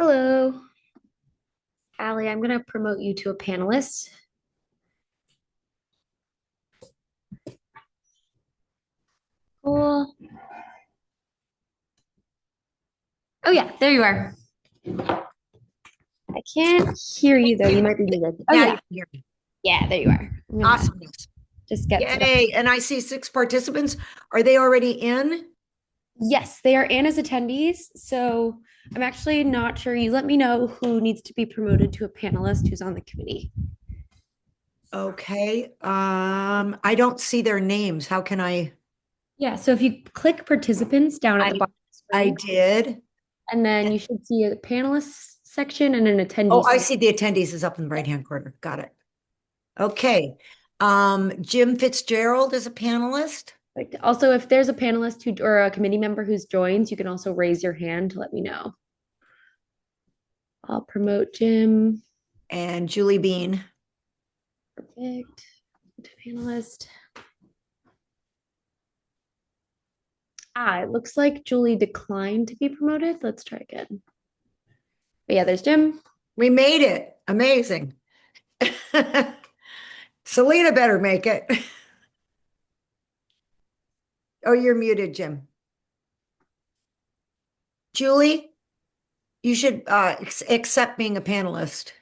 Hello, Allie. I'm going to promote you to a panelist. Cool. Oh, yeah, there you are. I can't hear you, though. You might be muted. Oh, Now you yeah. can hear me. Yeah, there you are. I'm gonna Awesomeness. just get set up. Yay. And I see 6 participants. Are they already in? Yes, they are in as attendees. So I'm actually not sure. You let me know who needs to be promoted to a panelist who's on the committee. Okay. I don't see their names. How can I? Yeah, so if you click participants down at I the bottom of the I screen, did. and then you should see a panelists section and an Oh, attendees I section. see the attendees is up in the right-hand corner. Got it. Okay. Jim Fitzgerald is a panelist. Like, also, if there's a panelist who or a committee member who's joined, you can also raise your hand to let me know. I'll promote Jim. And Julie Bean. Perfect. Panelist. It looks like Julie declined to be promoted. Let's try again. But yeah, there's Jim. We made it. Amazing. Selena better make it. Oh, you're muted, Jim. Julie, you should accept being a panelist.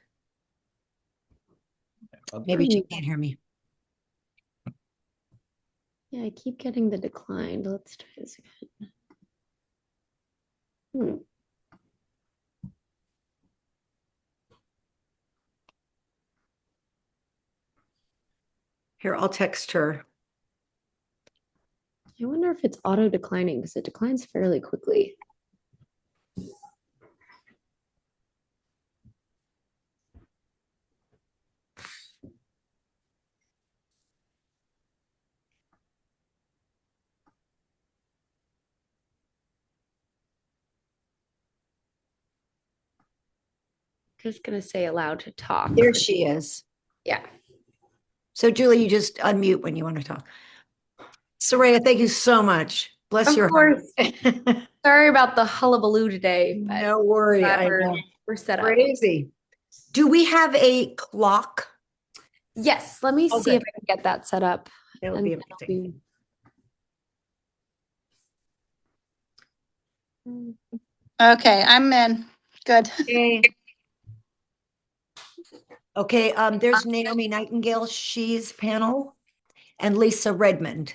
Maybe she can't hear me. Yeah, I keep getting the declined. Let's try this again. Hmm. Here, I'll text her. I wonder if it's auto declining because it declines fairly quickly. Just gonna say allowed to talk. There she is. Yeah. So, Julie, you just unmute when you want to talk. Soraya, thank you so much. Bless Of your course. heart. Sorry about the hullabaloo today, but No worry. glad I know. we're set up. Crazy. Do we have a clock? Yes, let me Oh, see if good. I can get that set up. That would And be then amazing. Okay, I'm in. Good. Okay. Okay, there's Naomi Nightingale, she's panel, and Lisa Redmond.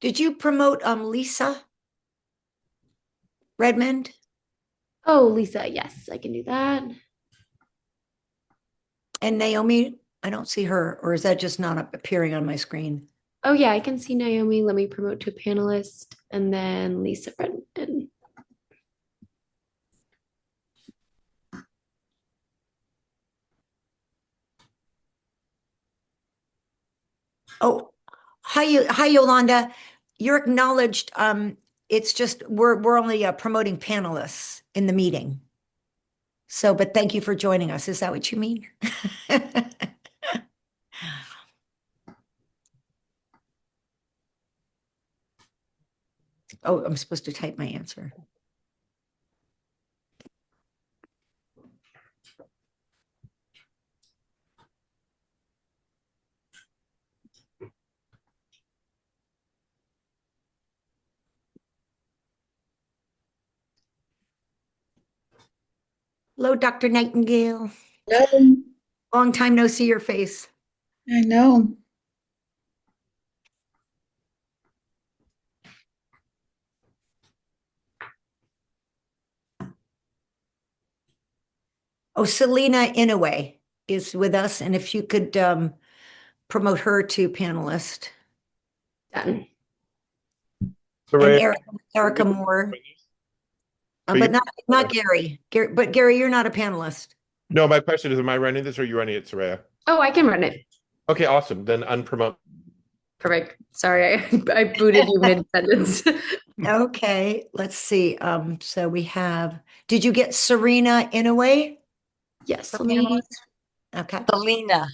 Did you promote Lisa Redmond? oh, Lisa, yes, I can do that. And Naomi, I don't see her, or is that just not appearing on my screen? Oh yeah, I can see Naomi. Let me promote to panelist and then Lisa Brendan. Oh, hi, Yolanda. You're acknowledged. It's just we're only promoting panelists in the meeting. So, but thank you for joining us. Is that what you mean? Oh, I'm supposed to type my answer. Hello, Dr. Nightingale. Hello. Long time no see your face. I know. Oh, Selena Inouye is with us, and if you could promote her to panelist. Done. And Soraya, Erica Moore, Are but you- not Gary. But Gary, you're not a panelist. No, my question is, am I running this or are you running it, Soraya? Oh, I can run it. Okay, awesome. Then unpromote. Perfect. Sorry, I booted you mid-sentence. Okay, let's see. So we have, did you get Serena Inouye? Yes, for let me. panelist? Okay. Selena.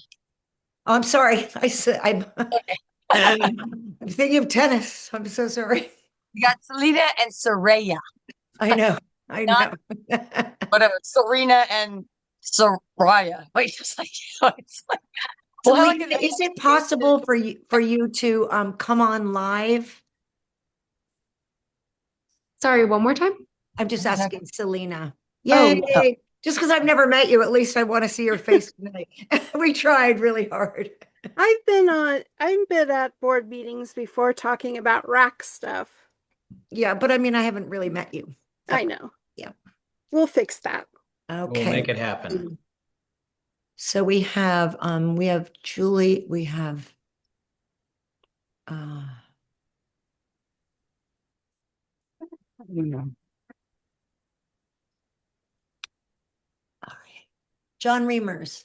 Oh, I'm sorry. I said I'm thinking of tennis. I'm so sorry. You got Selena and Soraya. I know. I know. Whatever. Serena and Soraya. Wait, it's like, it's like well, how Selena, can is it possible for you to come on live? Sorry, one more time. I'm just asking Selena. Oh, Yay. Just because I've never met you, at least I want to see your face tonight. We tried really hard. I've been at board meetings before talking about rack stuff. Yeah, but I mean, I haven't really met you. I know. Yeah. We'll fix that. Okay. We'll make it happen. So we have Julie, we have I don't know. All right. John Reimers.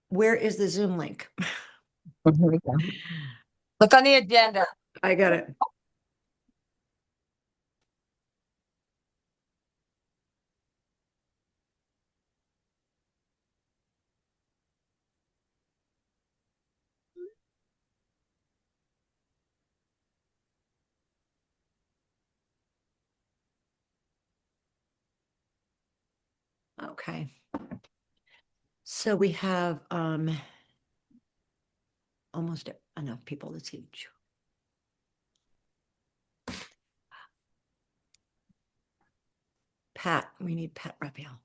Where is the Zoom link? look on the agenda? I got it. Okay. So we have almost enough people to teach. Pat, we need Pat Raphael.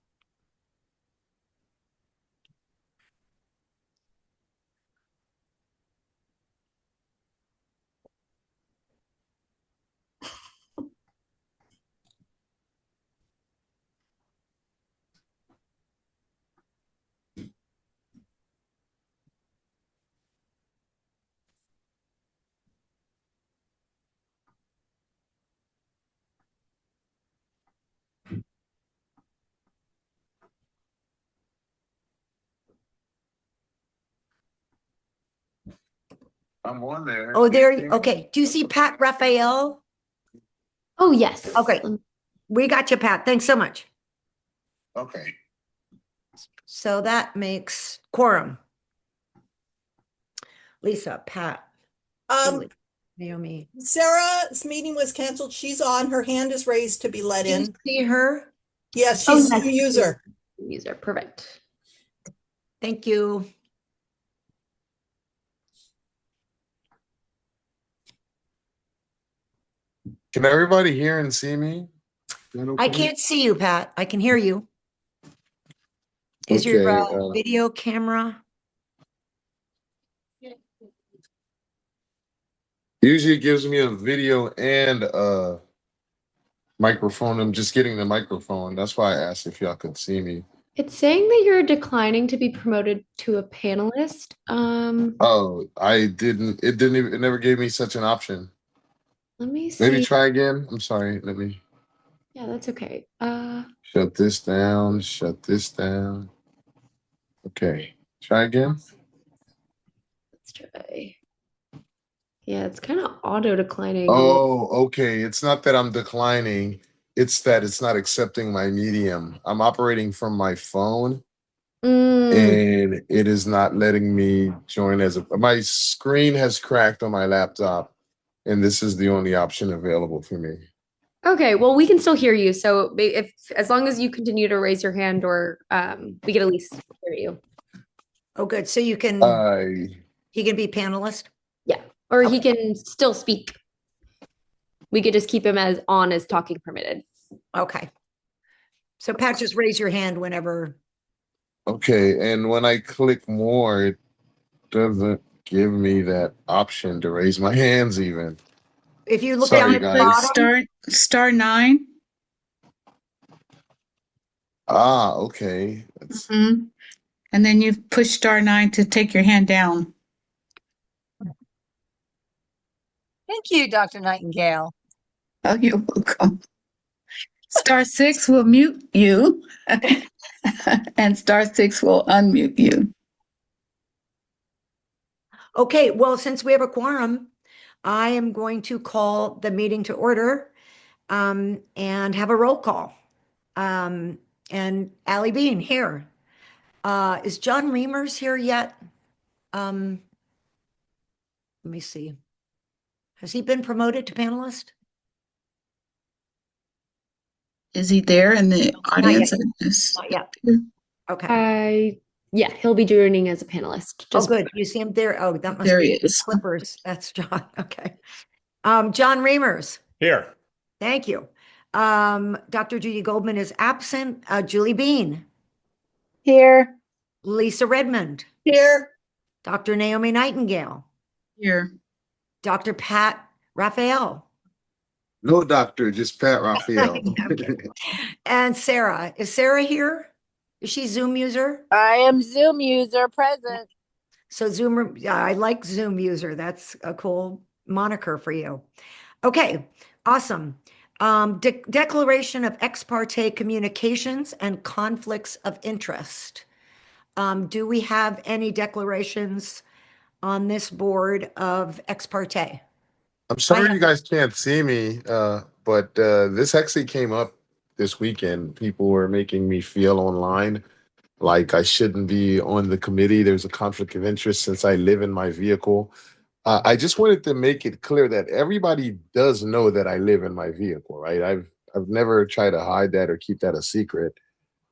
I'm on there. Oh, there. Okay. Do you see Pat Raphael? Oh, yes. Okay. We got you, Pat. Thanks so much. Okay. So that makes quorum. Lisa, Pat, Julie, Naomi. Sarah's meeting was canceled. She's on. Her hand is raised to be let Do you in. see her? Yes, Oh, she's yes. a user. User, perfect. Thank you. Can everybody hear and see me? I can't see you, Pat. I can hear you. Is Okay, your video camera? Usually it gives me a video and a microphone. I'm just getting the microphone. That's why I asked if y'all could see me. It's saying that you're declining to be promoted to a panelist. Oh, it never gave me such an option. Let me Maybe see. try again. I'm sorry. Let me Yeah, that's okay. shut this down. Shut this down. Okay. Try again. Let's try. Yeah, it's kind of auto declining. Oh, okay. It's not that I'm declining. it's that it's not accepting my medium. I'm operating from my phone Mm, and it is not letting me join my screen has cracked on my laptop and this is the only option available for me. okay, well, we can still hear you. So if as long as you continue to raise your hand, or we can at least hear you. Oh, good. So he can be panelist? Yeah, or he Okay. can still speak. We could just keep him as on as talking permitted. Okay. So Pat, just raise your hand whenever. Okay, and when I click more, it doesn't give me that option to raise my hands even. If you look Sorry, down at the guys. bottom, Star 9. Ah, okay. And then you push star 9 to take your hand down. Thank you, Dr. Nightingale. Oh, you're welcome. Star 6 will mute you, and star 6 will unmute you. okay, well, since we have a quorum, I am going to call the meeting to order and have a roll call. And Allie Bean here. Is John Reimers here yet? Let me see. Has he been promoted to panelist? Is he there in the audience? Not yet. Okay. Yeah, he'll be joining as a panelist. Oh, good. You see him there? Oh, that must There be he is. Clippers. That's John. Okay. John Reimers. Here. Thank you. Dr. Judy Goldman is absent. Julie Bean. Here. Lisa Redmond. Here. Dr. Naomi Nightingale. Here. Dr. Pat Raphael. No doctor, just Pat Raphael. Okay. And Sarah. Is Sarah here? Is she Zoom user? I am Zoom user present. So Zoom, yeah, I like Zoom user. That's a cool moniker for you. Okay, awesome. Declaration of ex parte communications and conflicts of interest. Do we have any declarations on this board of ex parte? I'm sorry have- you guys can't see me, but this actually came up this weekend. People were making me feel online like I shouldn't be on the committee. There's a conflict of interest since I live in my vehicle. I just wanted to make it clear that everybody does know that I live in my vehicle, right? I've never tried to hide that or keep that a secret.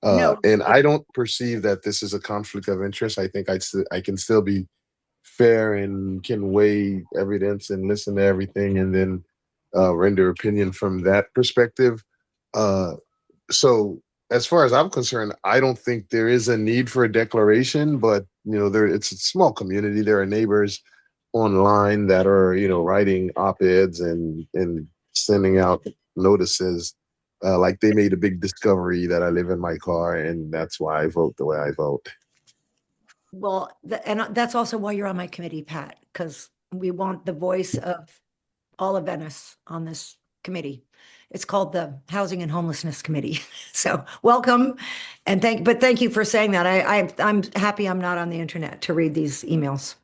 No. And I don't perceive that this is a conflict of interest. I think I can still be fair and can weigh evidence and listen to everything and then render opinion from that perspective. So as far as I'm concerned, I don't think there is a need for a declaration, but it's a small community. There are neighbors online that are, writing op-eds and sending out notices. Like they made a big discovery that I live in my car and that's why I vote the way I vote. Well, and that's also why you're on my committee, Pat, because we want the voice of all of Venice on this committee. It's called the Housing and Homelessness Committee. So welcome, and thank you for saying that. I'm happy I'm not on the internet to read these emails.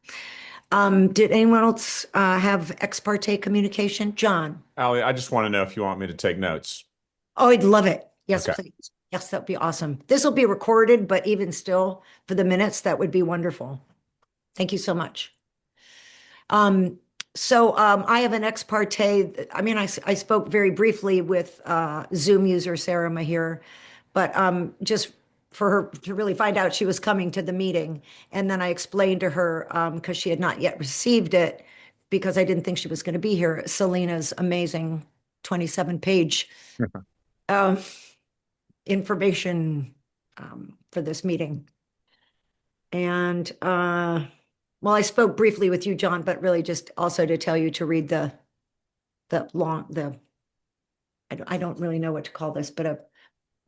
Did anyone else have ex parte communication? John? Allie, I just want to know if you want me to take notes. Oh, I'd love it. Yes, Okay. please. Yes, that'd be awesome. This will be recorded, but even still, for the minutes, that would be wonderful. Thank you so much. So I have an ex parte. I mean, I spoke very briefly with Zoom user Sarah Mahir, but just for her to really find out she was coming to the meeting. And then I explained to her, because she had not yet received it, because I didn't think she was going to be here, Selena's amazing 27-page information for this meeting. And well, I spoke briefly with you, John, but really just also to tell you to read I don't really know what to call this, but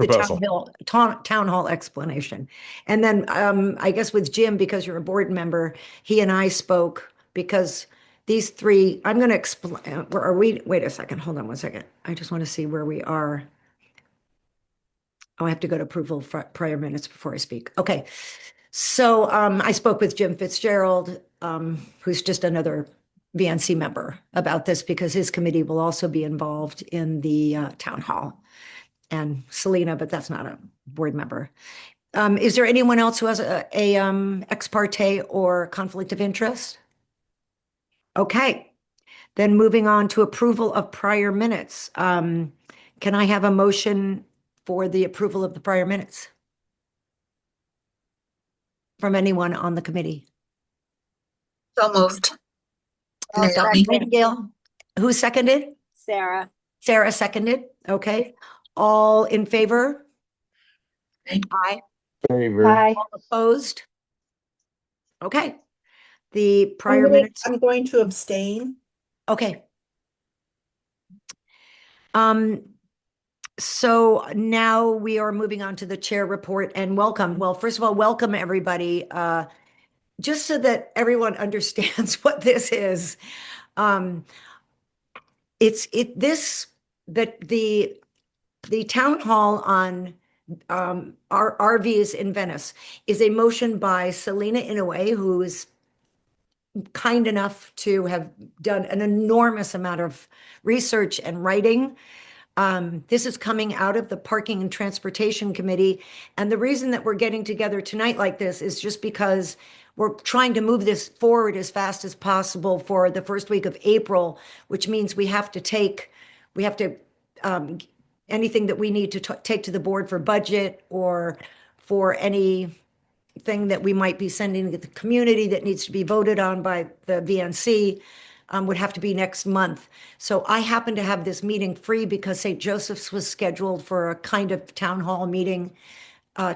the Proposal. town hall explanation. And then I guess with Jim, because you're a board member, he and I spoke because these three, I'm going to explain, where are we? Wait a second, hold on one second. I just want to see where we are. Oh, I have to go to approval for prior minutes before I speak. Okay. So I spoke with Jim Fitzgerald, who's just another VNC member about this because his committee will also be involved in the town hall. And Selena, but that's not a board member. Is there anyone else who has a ex parte or conflict of interest? Okay, then moving on to approval of prior minutes. Can I have a motion for the approval of the prior minutes? From anyone on the committee? So moved. I'll second. Nightingale, who seconded? Sarah. Sarah seconded. Okay. All in favor? Aye. Aye. Favor. All opposed? Okay. The prior minutes. I'm going to abstain. Okay. So now we are moving on to the chair report and welcome. Well, first of all, welcome everybody. Just so that everyone understands what this is. The town hall on our RVs in Venice is a motion by Selena Inouye, who is kind enough to have done an enormous amount of research and writing. This is coming out of the Parking and Transportation Committee. And the reason that we're getting together tonight like this is just because we're trying to move this forward as fast as possible for the first week of April, which means we have to, anything that we need to take to the board for budget or for anything that we might be sending to the community that needs to be voted on by the VNC would have to be next month. So I happen to have this meeting free because St. Joseph's was scheduled for a kind of town hall meeting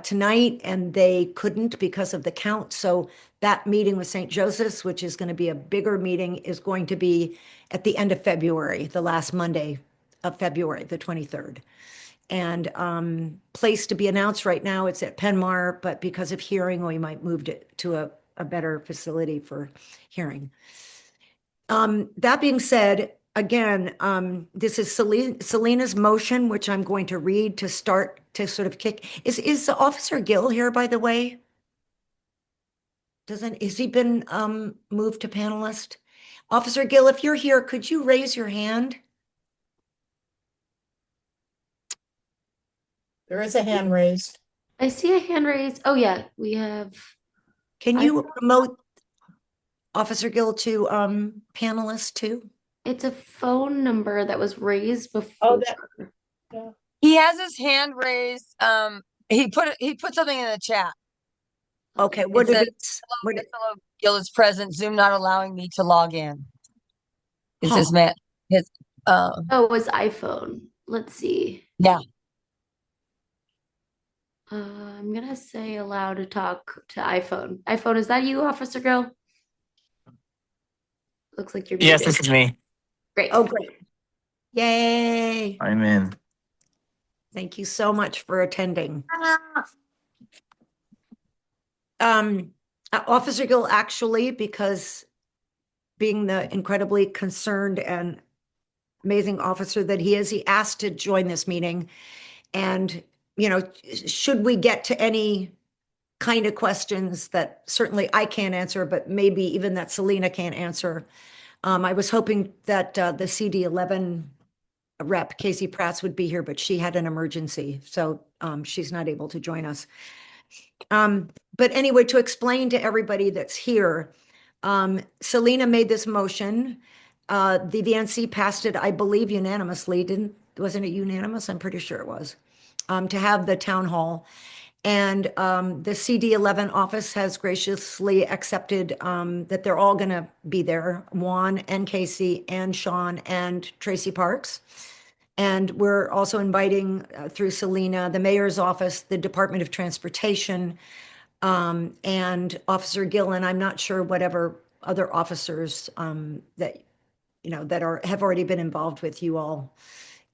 tonight, and they couldn't because of the count. So that meeting with St. Joseph's, which is going to be a bigger meeting, is going to be at the end of February, the last Monday of February, the 23rd. And place to be announced right now, it's at Penmar, but because of hearing, we might move it to a better facility for hearing. That being said, again, this is Selena's motion, which I'm going to read to start to sort of kick. Is Officer Gill here, by the way? Has he been moved to panelist? Officer Gill, if you're here, could you raise your hand? There is a hand raised. I see a hand raised. Oh yeah, we have. Can you promote Officer Gill to panelist too? It's a phone number that was raised before. Oh, yeah. He has his hand raised. He put something in the chat. Okay, It says, what "Hello, fellow Gil is present. Zoom not allowing me to log in." It's Huh. his man. His Oh, it was iPhone. Let's see. yeah. I'm gonna say allow to talk to iPhone. iPhone, is that you, Officer Gill? Looks like you're Yes, muted. this is me. Great. Oh, great. Yay. I'm in. Thank you so much for attending. Officer Gill, actually, because being the incredibly concerned and amazing officer that he is, he asked to join this meeting. And, you know, should we get to any kind of questions that certainly I can't answer, but maybe even that Selena can't answer, I was hoping that the CD11 rep, Casey Prats, would be here, but she had an emergency, so she's not able to join us. But anyway, to explain to everybody that's here, Selena made this motion. The VNC passed it, I believe, unanimously. Wasn't it unanimous? I'm pretty sure it was. To have the town hall. And the CD11 office has graciously accepted that they're all going to be there, Juan and Casey and Sean and Tracy Parks. And we're also inviting through Selena, the mayor's office, the Department of Transportation, and Officer Gill, and I'm not sure whatever other officers that, you know, that have already been involved with you all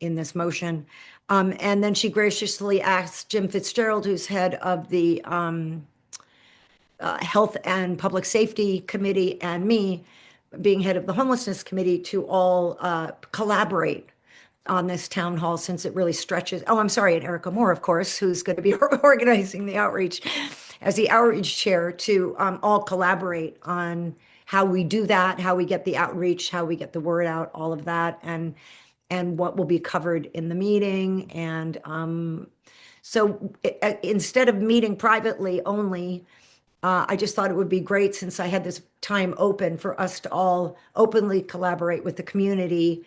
in this motion. And then she graciously asked Jim Fitzgerald, who's head of the Health and Public Safety Committee, and me, being head of the Homelessness Committee, to all collaborate on this town hall, since it really stretches. Oh, I'm sorry, and Erica Moore, of course, who's going to be organizing the outreach as the outreach chair, to all collaborate on how we do that, how we get the outreach, how we get the word out, all of that, and what will be covered in the meeting. And so instead of meeting privately only, I just thought it would be great, since I had this time open, for us to all openly collaborate with the community,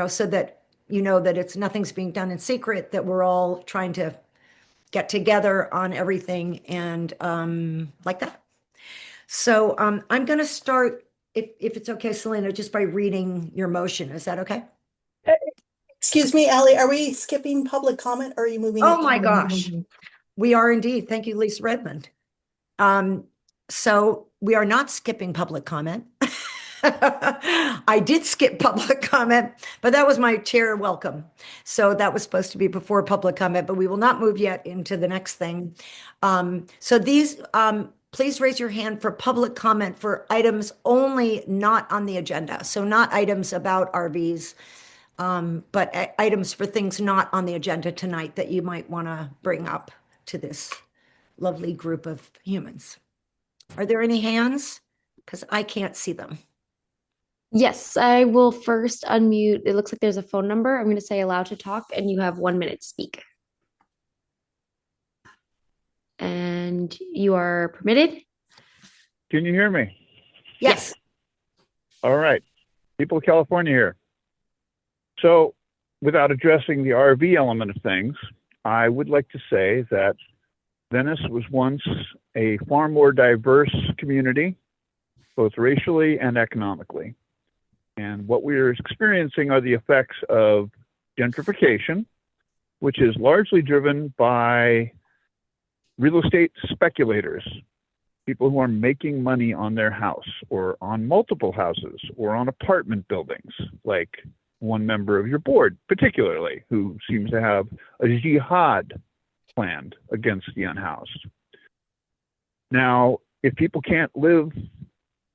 so that that nothing's being done in secret, that we're all trying to get together on everything, and like that. So I'm going to start, if it's okay, Selena, just by reading your motion. Is that okay? Excuse me, Ally, are we skipping public comment or are you moving? Oh my gosh. We are indeed. Thank you, Lisa Redmond. So we are not skipping public comment. I did skip public comment, but that was my chair welcome. So that was supposed to be before public comment, but we will not move yet into the next thing. So these, please raise your hand for public comment for items only not on the agenda. So not items about RVs, but items for things not on the agenda tonight that you might want to bring up to this lovely group of humans. Are there any hands? Because I can't see them. Yes, I will first unmute. It looks like there's a phone number. I'm going to say allowed to talk, and you have 1 minute to speak. And you are permitted. Can you hear me? Yes. All right. People of California here. So, without addressing the RV element of things, I would like to say that Venice was once a far more diverse community, both racially and economically. And what we're experiencing are the effects of gentrification, which is largely driven by real estate speculators, people who are making money on their house or on multiple houses or on apartment buildings, like one member of your board, particularly, who seems to have a jihad planned against the unhoused. Now, if people can't live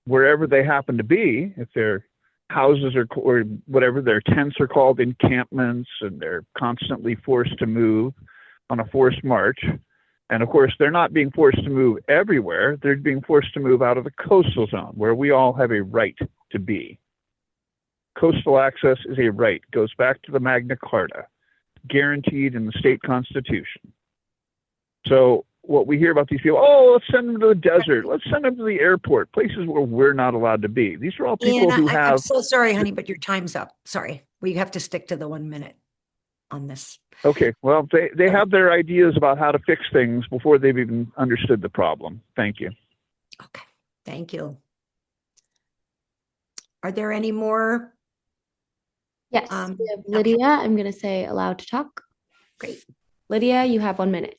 wherever they happen to be, if their houses are, or whatever their tents are called, encampments, and they're constantly forced to move on a forced march, and of course, they're not being forced to move everywhere. They're being forced to move out of the coastal zone, where we all have a right to be. Coastal access is a right, goes back to the Magna Carta, guaranteed in the state constitution. So what we hear about these people, oh, let's send them to the desert, let's send them to the airport, places where we're not allowed to be. These are all people who have... I'm so sorry, honey, but your time's up. Sorry. We have to stick to the 1 minute on this. Okay, well, they have their ideas about how to fix things before they've even understood the problem. Thank you. Okay, thank you. Are there any more? Yes, we have Lydia. Okay. I'm going to say allowed to talk. Great. Lydia, you have 1 minute.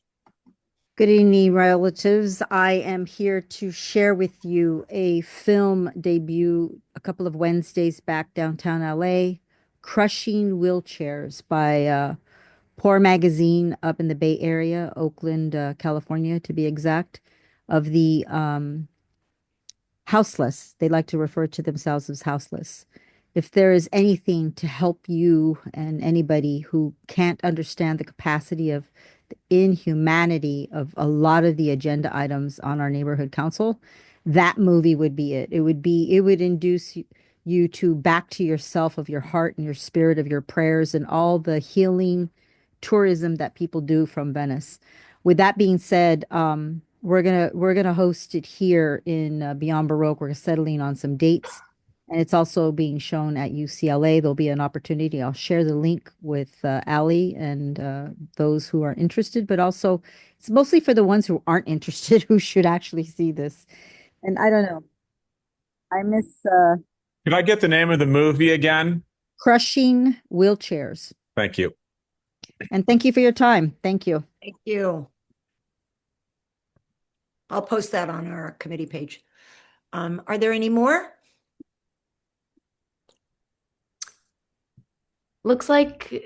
Good evening, relatives. I am here to share with you a film debut a couple of Wednesdays back downtown LA, Crushing Wheelchairs by Poor Magazine up in the Bay Area, Oakland, California, to be exact, of the houseless. They like to refer to themselves as houseless. If there is anything to help you and anybody who can't understand the capacity of the inhumanity of a lot of the agenda items on our neighborhood council, that movie would be it. It would induce you to back to yourself, of your heart and your spirit, of your prayers, and all the healing tourism that people do from Venice. With that being said, we're gonna host it here in Beyond Baroque. We're settling on some dates, and it's also being shown at UCLA. There'll be an opportunity. I'll share the link with Allie and those who are interested, but also it's mostly for the ones who aren't interested, who should actually see this. And I don't know. I miss Could I get the name of the movie again? Crushing Wheelchairs. Thank you. And thank you for your time. Thank you. Thank you. I'll post that on our committee page. Are there any more? Looks like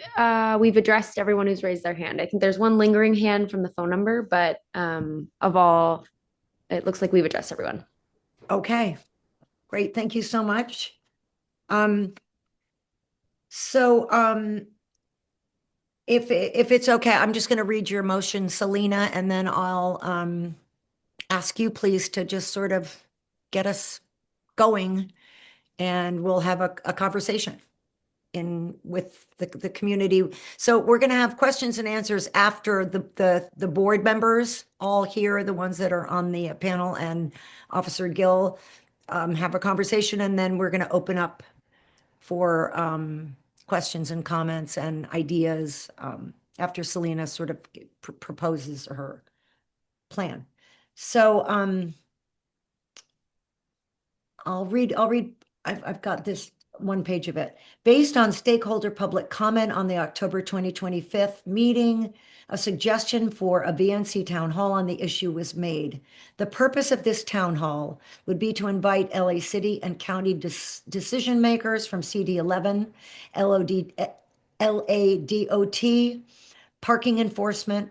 we've addressed everyone who's raised their hand. I think there's one lingering hand from the phone number, but of all, it looks like we've addressed everyone. Okay, great. Thank you so much. If it's okay, I'm just going to read your motion, Selena, and then I'll ask you please to just sort of get us going, and we'll have a conversation with the community. So we're going to have questions and answers after the board members all here, the ones that are on the panel, and Officer Gill have a conversation, and then we're going to open up for questions and comments and ideas after Selena sort of proposes her plan. So I've got this one page of it. Based on stakeholder public comment on the October 2025 meeting, a suggestion for a VNC town hall on the issue was made. The purpose of this town hall would be to invite LA City and County decision makers from CD11, LADOT, parking enforcement,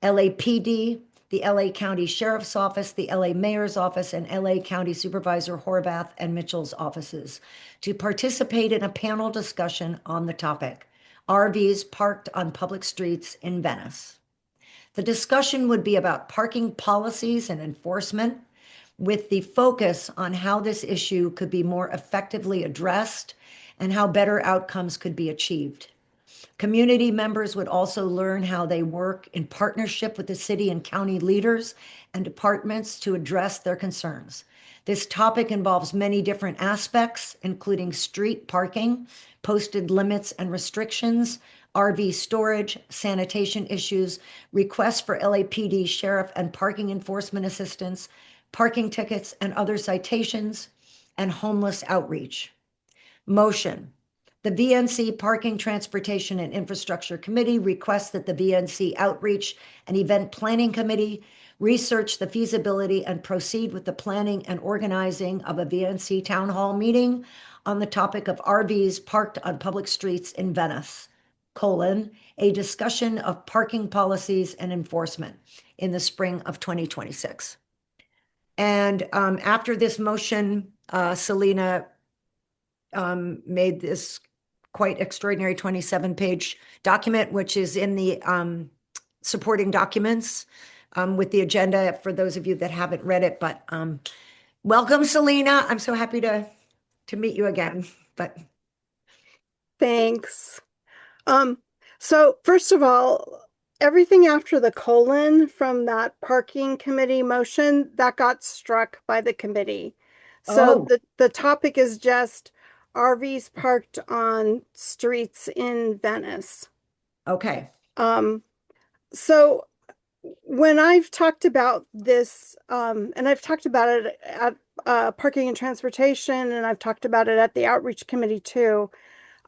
LAPD, the LA County Sheriff's Office, the LA Mayor's Office, and LA County Supervisor Horvath and Mitchell's offices to participate in a panel discussion on the topic, RVs parked on public streets in Venice. The discussion would be about parking policies and enforcement, with the focus on how this issue could be more effectively addressed and how better outcomes could be achieved. Community members would also learn how they work in partnership with the city and county leaders and departments to address their concerns. This topic involves many different aspects, including street parking, posted limits and restrictions, RV storage, sanitation issues, requests for LAPD sheriff and parking enforcement assistance, parking tickets and other citations, and homeless outreach. Motion. The VNC Parking, Transportation, and Infrastructure Committee requests that the VNC Outreach and Event Planning Committee research the feasibility and proceed with the planning and organizing of a VNC Town Hall meeting on the topic of RVs parked on public streets in Venice, a discussion of parking policies and enforcement in the spring of 2026. And after this motion, Selena made this quite extraordinary 27-page document, which is in the supporting documents with the agenda for those of you that haven't read it. But welcome, Selena. I'm so happy to meet you again. But Thanks. So first of all, everything after the colon from that parking committee motion that got struck by the committee. So the topic is just RVs parked on streets in Venice. Okay. So when I've talked about this, and I've talked about it at Parking and Transportation, and I've talked about it at the Outreach Committee too,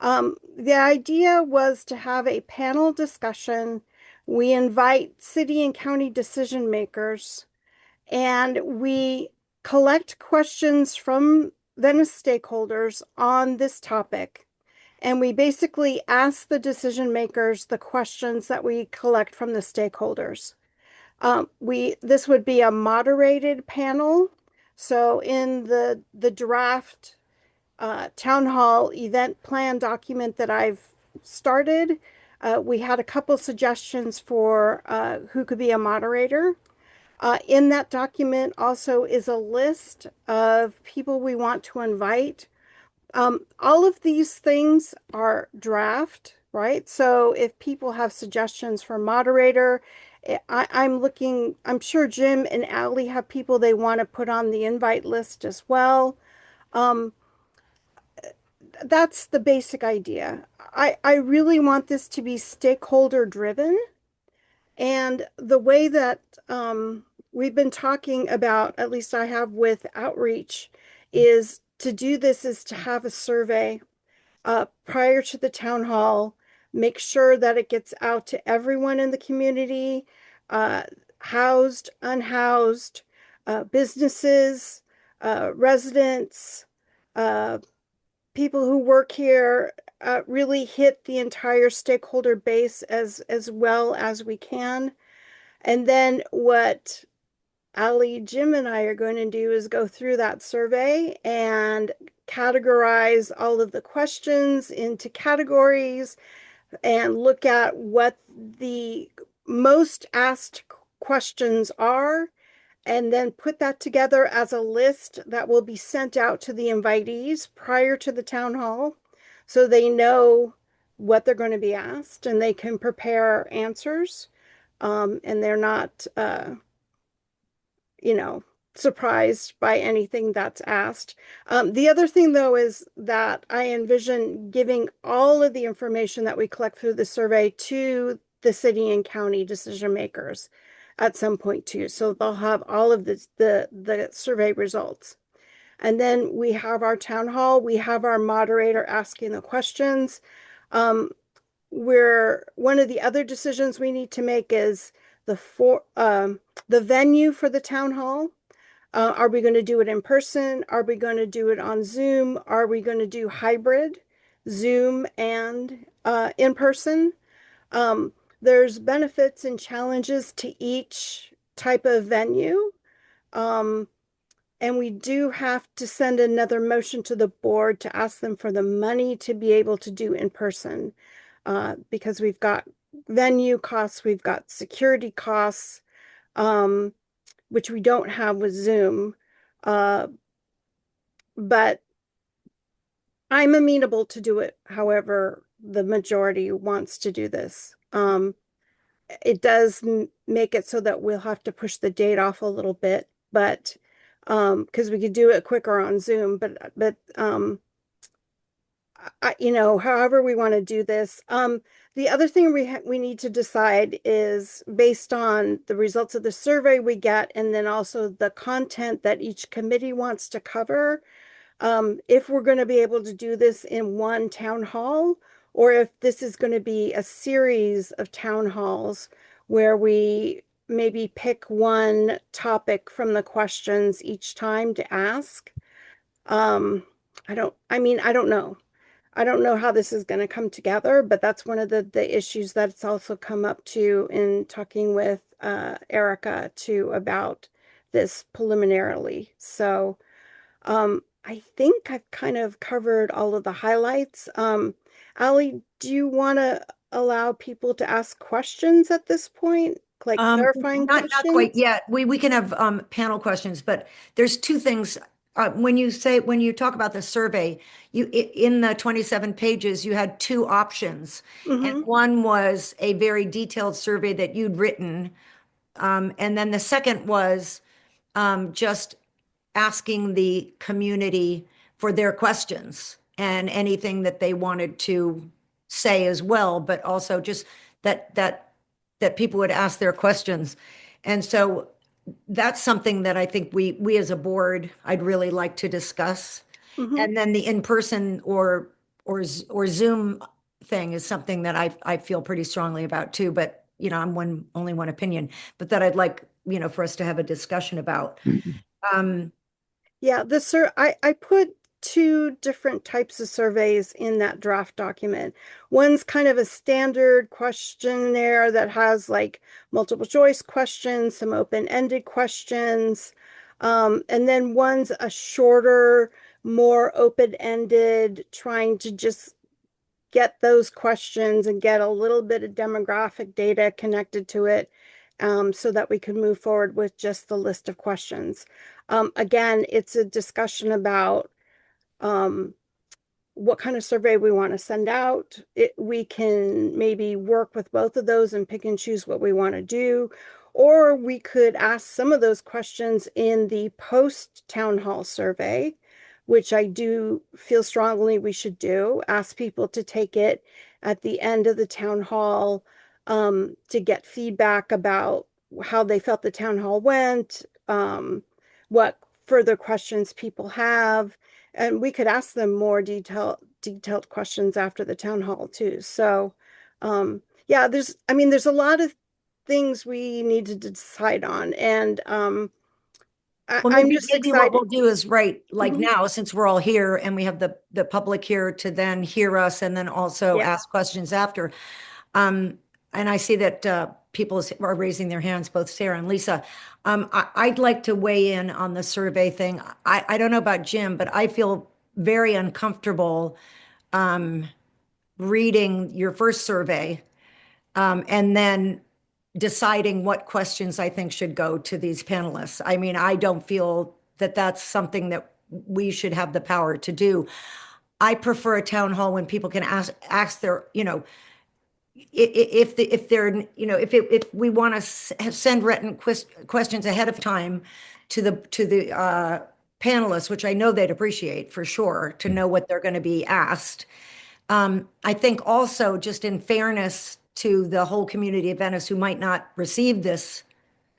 the idea was to have a panel discussion. We invite city and county decision makers, and we collect questions from Venice stakeholders on this topic. And we basically ask the decision makers the questions that we collect from the stakeholders. This would be a moderated panel. So in the draft town hall event plan document that I've started, we had a couple suggestions for who could be a moderator. In that document also is a list of people we want to invite. All of these things are draft, right? So if people have suggestions for moderator, I'm sure Jim and Allie have people they want to put on the invite list as well. That's the basic idea. I really want this to be stakeholder driven. And the way that we've been talking about, at least I have with outreach, is to do this is to have a survey prior to the town hall, make sure that it gets out to everyone in the community, housed, unhoused, businesses, residents, people who work here, really hit the entire stakeholder base as well as we can. And then what Ali, Jim, and I are going to do is go through that survey and categorize all of the questions into categories and look at what the most asked questions are and then put that together as a list that will be sent out to the invitees prior to the town hall, so they know what they're going to be asked and they can prepare answers. And they're not, you know, surprised by anything that's asked. The other thing, though, is that I envision giving all of the information that we collect through the survey to the city and county decision makers at some point too. So they'll have all of the survey results. And then we have our town hall, we have our moderator asking the questions. Where one of the other decisions we need to make is the venue for the town hall. Are we going to do it in person? Are we going to do it on Zoom? Are we going to do hybrid, Zoom and in person? There's benefits and challenges to each type of venue. And we do have to send another motion to the board to ask them for the money to be able to do in person, because we've got venue costs, we've got security costs, which we don't have with Zoom. But I'm amenable to do it however the majority wants to do this. It does make it so that we'll have to push the date off a little bit, but because we could do it quicker on Zoom, but however we want to do this. The other thing we need to decide is based on the results of the survey we get, and then also the content that each committee wants to cover. If we're going to be able to do this in one town hall, or if this is going to be a series of town halls where we maybe pick one topic from the questions each time to ask. I don't know. I don't know how this is going to come together, but that's one of the issues that's also come up to in talking with Erica too about this preliminarily. So I think I've kind of covered all of the highlights. Allie, do you want to allow people to ask questions at this point? Like clarifying not questions? not quite yet. We can have panel questions, but there's two things. When you talk about the survey, in the 27 pages, you had two options. And one was a very detailed survey that you'd written. And then the second was just asking the community for their questions and anything that they wanted to say as well, but also just that people would ask their questions. And so that's something that I think we as a board, I'd really like to discuss. And then the in-person or Zoom thing is something that I feel pretty strongly about too, but I'm only one opinion, but that I'd like, for us to have a discussion about. Yeah, I put two different types of surveys in that draft document. One's kind of a standard questionnaire that has like multiple choice questions, some open-ended questions. And then one's a shorter, more open-ended, trying to just get those questions and get a little bit of demographic data connected to it, so that we can move forward with just the list of questions. Again, it's a discussion about what kind of survey we want to send out. We can maybe work with both of those and pick and choose what we want to do. Or we could ask some of those questions in the post town hall survey, which I do feel strongly we should do. Ask people to take it at the end of the town hall, to get feedback about how they felt the town hall went, what further questions people have. And we could ask them more detailed questions after the town hall too. So yeah, there's a lot of things we need to decide on. And Well, I'm just maybe excited. what we'll do is now, since we're all here and we have the public here to then hear us and then also ask questions after. And I see that people are raising their hands, both Sarah and Lisa. I'd like to weigh in on the survey thing. I don't know about Jim, but I feel very uncomfortable reading your first survey, and then deciding what questions I think should go to these panelists. I mean, I don't feel that that's something that we should have the power to do. I prefer a town hall when people can ask their, if they're, if we want to send written questions ahead of time to the panelists, which I know they'd appreciate for sure, to know what they're going to be asked. I think also, just in fairness to the whole community of Venice who might not receive this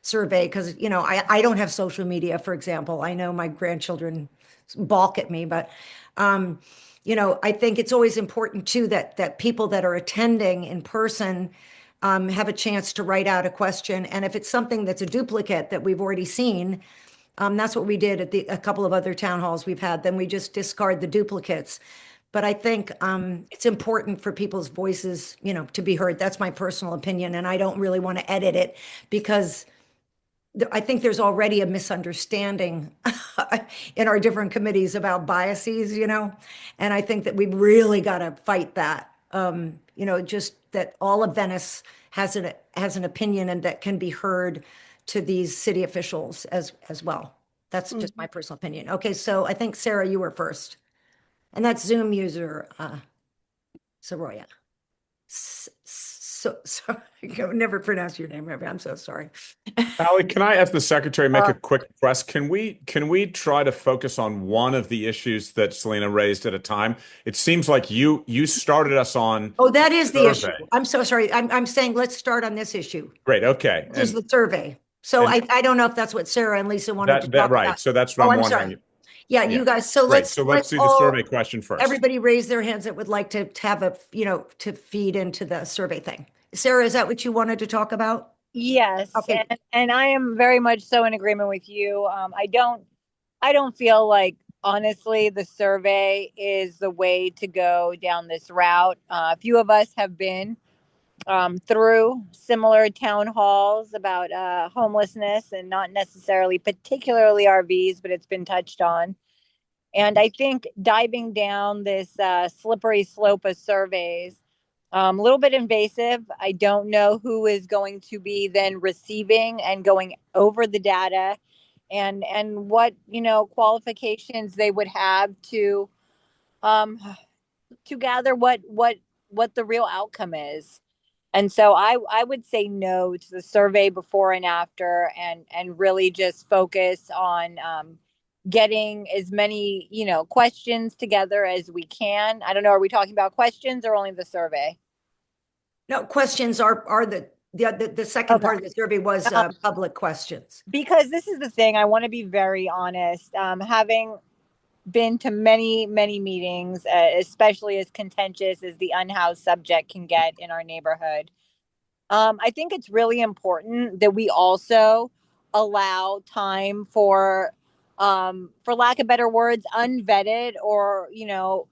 survey, because, I don't have social media, for example. I know my grandchildren balk at me, but, I think it's always important too that people that are attending in person have a chance to write out a question. And if it's something that's a duplicate that we've already seen, that's what we did at a couple of other town halls we've had, then we just discard the duplicates. But I think it's important for people's voices, to be heard. That's my personal opinion, and I don't really want to edit it because I think there's already a misunderstanding in our different committees about biases, and I think that we've really got to fight that. Just that all of Venice has an opinion and that can be heard to these city officials as well. That's just my personal opinion. Okay, so I think Sarah, you were first, and that's Zoom user Soroya. So sorry, I can never pronounce your name, Rabbi. I'm so sorry. Allie, can I ask the secretary make a quick request? Can we try to focus on one of the issues that Selena raised at a time? It seems like you started us on. Oh, that is the issue. survey. I'm so sorry. I'm saying let's start on this issue. Great. Okay. This is the survey. So I don't know if that's what Sarah and Lisa wanted to talk right. about. So that's what I'm I'm wondering. sorry. Yeah, you guys. So Great. let's So let's do the all, survey question first. everybody raise their hands that would like to have to feed into the survey thing. Sarah, is that what you wanted to talk about? Yes. Okay. And I am very much so in agreement with you. I don't feel like, honestly, the survey is the way to go down this route. A few of us have been through similar town halls about homelessness, and not necessarily particularly RVs, but it's been touched on. And I think diving down this slippery slope of surveys, a little bit invasive. I don't know who is going to be then receiving and going over the data, and what qualifications they would have to gather what the real outcome is. And so I would say no to the survey before and after, and really just focus on getting as many questions together as we can. I don't know, are we talking about questions or only the survey? No, questions are the second part of the survey was public questions. Because this is the thing, I want to be very honest. Having been to many meetings, especially as contentious as the unhoused subject can get in our neighborhood, I think it's really important that we also allow time for lack of better words, unvetted or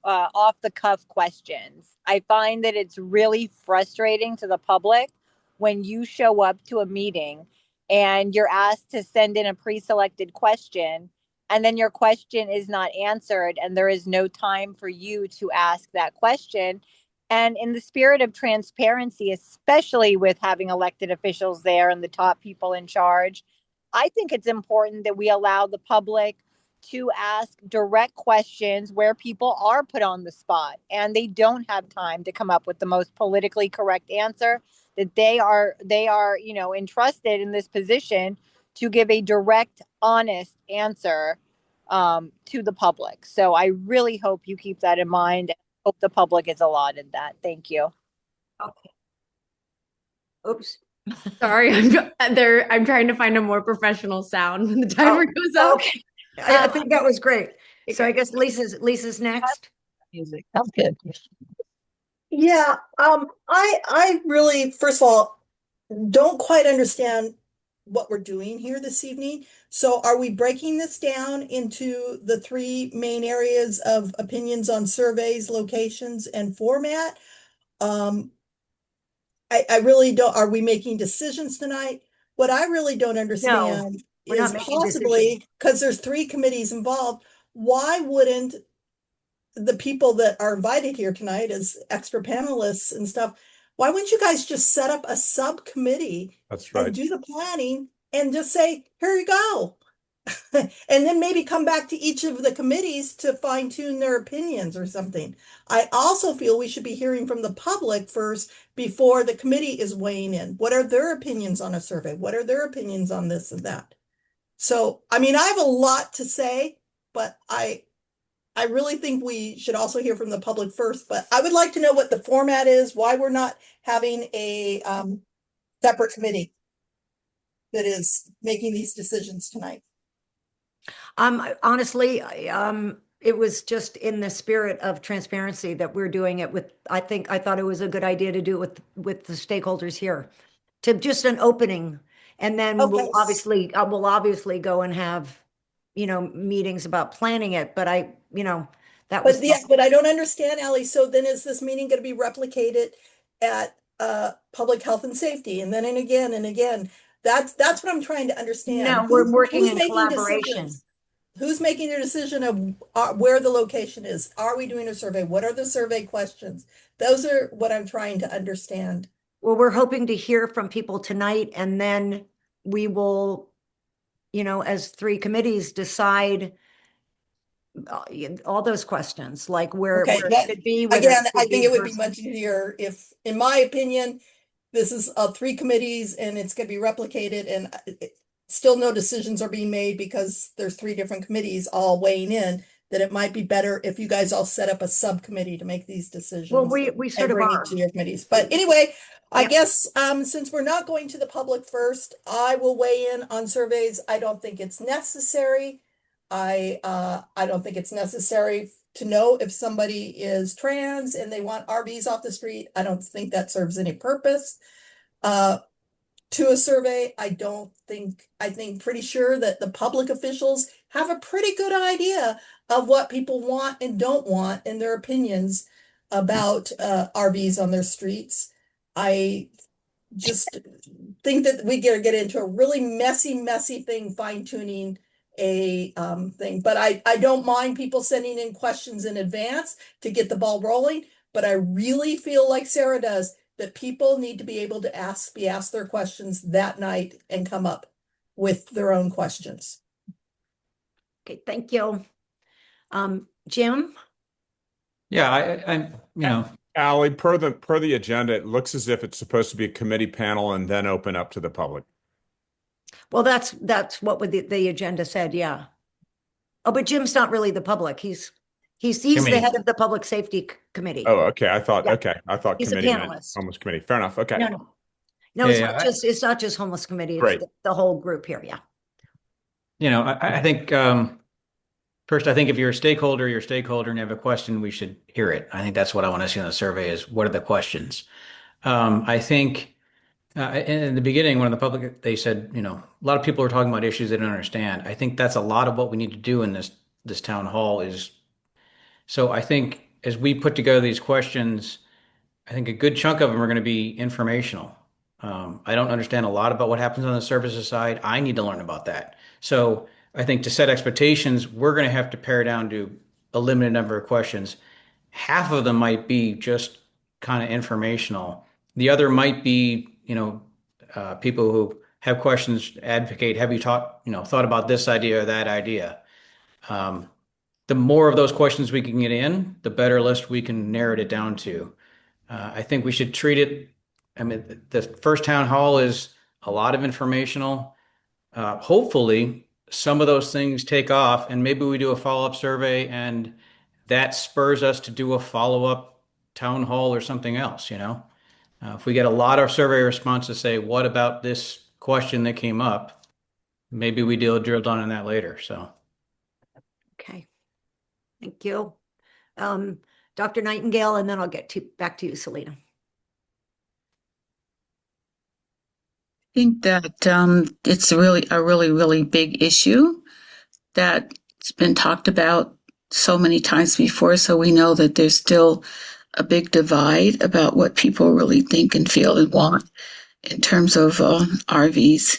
off the cuff questions. I find that it's really frustrating to the public when you show up to a meeting and you're asked to send in a pre-selected question, and then your question is not answered, and there is no time for you to ask that question. And in the spirit of transparency, especially with having elected officials there and the top people in charge, I think it's important that we allow the public to ask direct questions where people are put on the spot and they don't have time to come up with the most politically correct answer, that they are entrusted in this position to give a direct, honest answer to the public. So I really hope you keep that in mind. Hope the public is allotted that. Thank you. Okay. Oops. Sorry, I'm trying to find a more professional sound when the timer goes up. Okay. I think that was great. So I guess Lisa's next. Music. That's good. Yeah, I really, first of all, don't quite understand what we're doing here this evening. So are we breaking this down into the three main areas of opinions on surveys, locations, and format? I really don't, are we making decisions tonight? What I really don't understand is possibly, because there's three committees involved, why wouldn't the people that are invited here tonight as extra panelists and stuff, Why wouldn't you guys just set up a subcommittee That's and right. do the planning and just say, here you go? And then maybe come back to each of the committees to fine tune their opinions or something. I also feel we should be hearing from the public first before the committee is weighing in. What are their opinions on a survey? What are their opinions on this and that? So, I mean, I have a lot to say, but I really think we should also hear from the public first, but I would like to know what the format is, why we're not having a separate committee that is making these decisions tonight. Honestly, it was just in the spirit of transparency that we're doing it with, I thought it was a good idea to do it with the stakeholders here. To just an opening, and then Okay. we'll obviously go and have, meetings about planning it, but that was. But I don't understand, Ally. So then is this meeting going to be replicated at public health and safety and then and again and again? That's what I'm trying to understand. No, we're working who's in making collaboration. decisions? Who's making the decision of where the location is? Are we doing a survey? What are the survey questions? Those are what I'm trying to understand. Well, we're hoping to hear from people tonight, and then we will, as three committees, decide all those questions, like where it should be. Again, I think it would be much easier if, in my opinion, this is 3 committees and it's going to be replicated, and still no decisions are being made because there's 3 different committees all weighing in, that it might be better if you guys all set up a subcommittee to make these decisions. Well, we sort and of bring are. it to your committees. But anyway, I guess since we're not going to the public first, I will weigh in on surveys. I don't think it's necessary. I don't think it's necessary to know if somebody is trans and they want RVs off the street. I don't think that serves any purpose. To a survey, I think pretty sure that the public officials have a pretty good idea of what people want and don't want in their opinions about RVs on their streets. I just think that we get into a really messy thing, fine tuning a thing. But I don't mind people sending in questions in advance to get the ball rolling. But I really feel like Sarah does, that people need to be able to be asked their questions that night and come up with their own questions. Okay, thank you. Jim? Yeah, Ally, per the agenda, it looks as if it's supposed to be a committee panel and then open up to the public. Well, that's what the agenda said, yeah. Oh, but Jim's not really the public. He's the head of the public safety committee. Oh, okay. I thought He's committee a meant panelist. homeless committee. Fair enough. Okay. No, it's not just homeless committee. Great. It's the whole group here. Yeah. I think first, I think if you're a stakeholder and you have a question, we should hear it. I think that's what I want to see on the survey is what are the questions? I think in the beginning, when the public, they said, a lot of people are talking about issues they don't understand. I think that's a lot of what we need to do in this town hall is. So I think as we put together these questions, I think a good chunk of them are going to be informational. I don't understand a lot about what happens on the services side. I need to learn about that. So I think to set expectations, we're going to have to pare down to a limited number of questions. Half of them might be just kind of informational. The other might be, people who have questions, advocate, have you thought about this idea or that idea? The more of those questions we can get in, the better list we can narrow it down to. I think we should treat it. I mean, the first town hall is a lot of informational. Hopefully, some of those things take off, and maybe we do a follow-up survey, and that spurs us to do a follow-up town hall or something else. If we get a lot of survey responses, say, "What about this question that came up?" Maybe we drill down on that later. So, okay, thank you, Dr. Nightingale, and then I'll get back to you, Selena. I think that it's really a really big issue that's been talked about so many times before. So we know that there's still a big divide about what people really think and feel and want in terms of RVs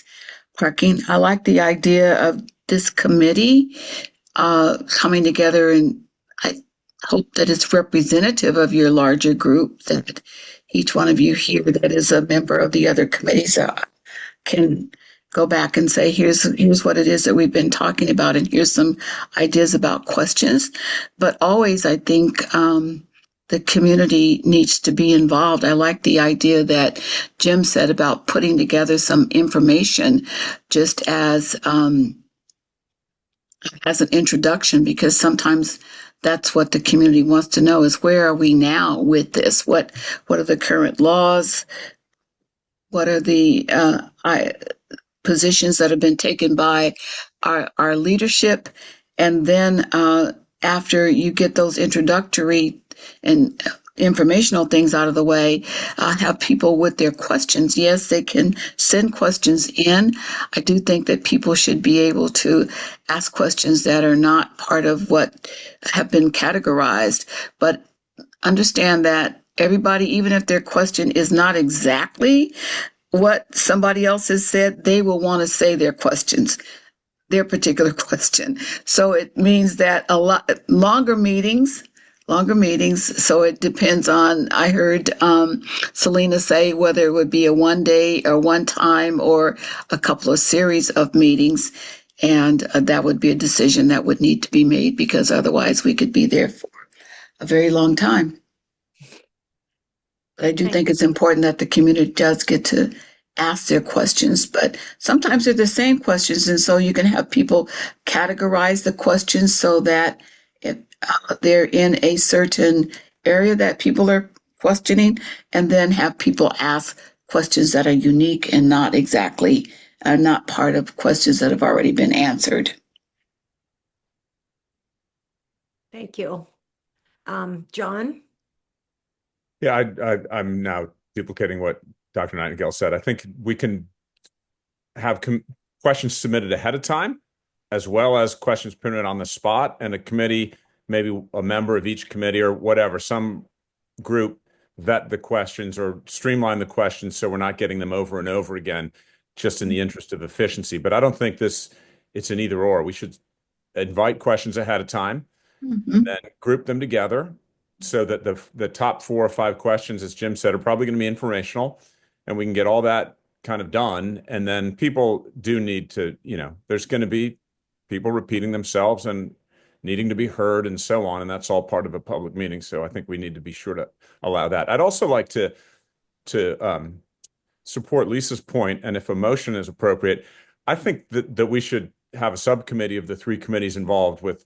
parking. I like the idea of this committee coming together, and hope that it's representative of your larger group, that each one of you here that is a member of the other committees can go back and say, here's what it is that we've been talking about, and here's some ideas about questions. But always, I think the community needs to be involved. I like the idea that Jim said about putting together some information just as an introduction, because sometimes that's what the community wants to know is, where are we now with this? What are the current laws? What are the positions that have been taken by our leadership? And then after you get those introductory and informational things out of the way, have people with their questions. Yes, they can send questions in. I do think that people should be able to ask questions that are not part of what have been categorized, but understand that everybody, even if their question is not exactly what somebody else has said, they will want to say their particular question. So it means that a lot longer meetings. So it depends on, I heard Selena say whether it would be a one day or one time or a couple of series of meetings. And that would be a decision that would need to be made, because otherwise we could be there for a very long time. But I do think it's important that the community does get to ask their questions, but sometimes they're the same questions. And so you can have people categorize the questions so that if they're in a certain area that people are questioning, and then have people ask questions that are unique and not exactly, not part of questions that have already been answered. Thank you. John? Yeah, I'm now duplicating what Dr. Nightingale said. I think we can have questions submitted ahead of time, as well as questions printed on the spot, and a committee, maybe a member of each committee or whatever, some group, vet the questions or streamline the questions so we're not getting them over and over again, just in the interest of efficiency. But I don't think it's an either or. We should invite questions ahead of time, and then group them together, so that the top 4 or 5 questions, as Jim said, are probably going to be informational, and we can get all that kind of done. And then people do need to, there's going to be people repeating themselves and needing to be heard and so on. And that's all part of a public meeting. So I think we need to be sure to allow that. I'd also like to support Lisa's point, and if a motion is appropriate, I think that we should have a subcommittee of the 3 committees involved, with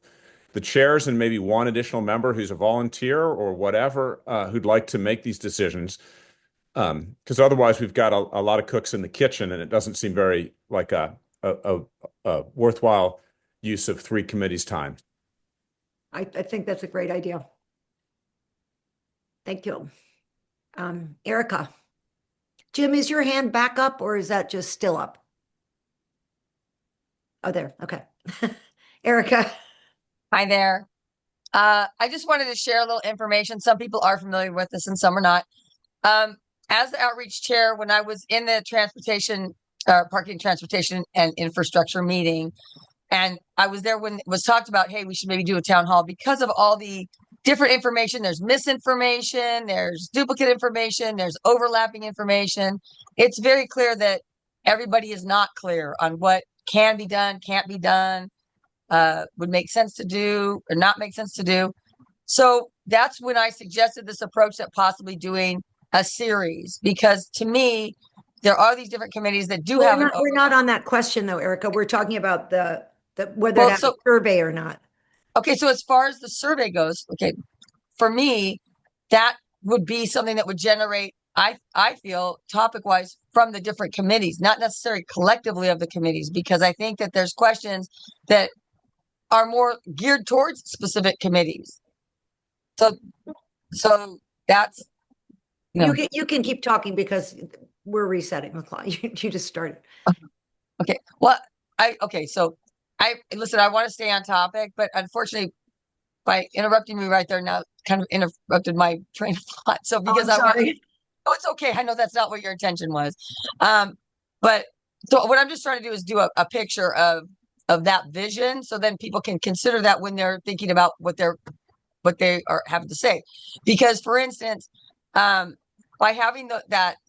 the chairs and maybe one additional member who's a volunteer or whatever, who'd like to make these decisions. Because otherwise we've got a lot of cooks in the kitchen, and it doesn't seem very like a worthwhile use of 3 committees' time. I think that's a great idea. Thank you. Erica. Jim, is your hand back up, or is that just still up? Oh, there. Okay. Erica. Hi there. I just wanted to share a little information. Some people are familiar with this and some are not. As the outreach chair, when I was in the parking, transportation and infrastructure meeting, and I was there when it was talked about, hey, we should maybe do a town hall because of all the different information. There's misinformation, there's duplicate information, there's overlapping information. It's very clear that everybody is not clear on what can be done, can't be done, would make sense to do or not make sense to do. So that's when I suggested this approach, that possibly doing a series, because to me, there are these different committees that do have. We're not on that question though, Erica. We're talking about the whether to have a survey or not. Okay, so as far as the survey goes, okay, for me, that would be something that would generate, I feel, topic-wise from the different committees, not necessarily collectively of the committees, because I think that there's questions that are more geared towards specific committees. So that's you can keep talking because we're resetting the clock. You just started. Okay. Well, so listen, I want to stay on topic, but unfortunately, by interrupting me right there now, kind of interrupted my train of thought. So because it's okay. I know that's not what your intention was. But so what I'm just trying to do is do a picture of that vision, so then people can consider that when they're thinking about what they're what they are having to say. Because, for instance, by having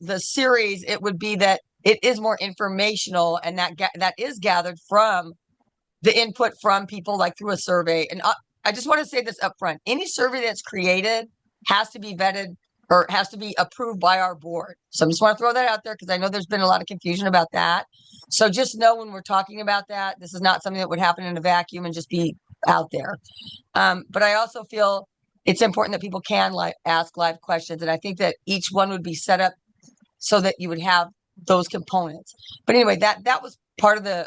the series, it would be that it is more informational, and that is gathered from the input from people, like through a survey. And I just want to say this up front: any survey that's created has to be vetted or has to be approved by our board. So I just want to throw that out there because I know there's been a lot of confusion about that. So just know when we're talking about that, this is not something that would happen in a vacuum and just be out there. But I also feel it's important that people can ask live questions. And I think that each one would be set up so that you would have those components. But anyway, that was part of the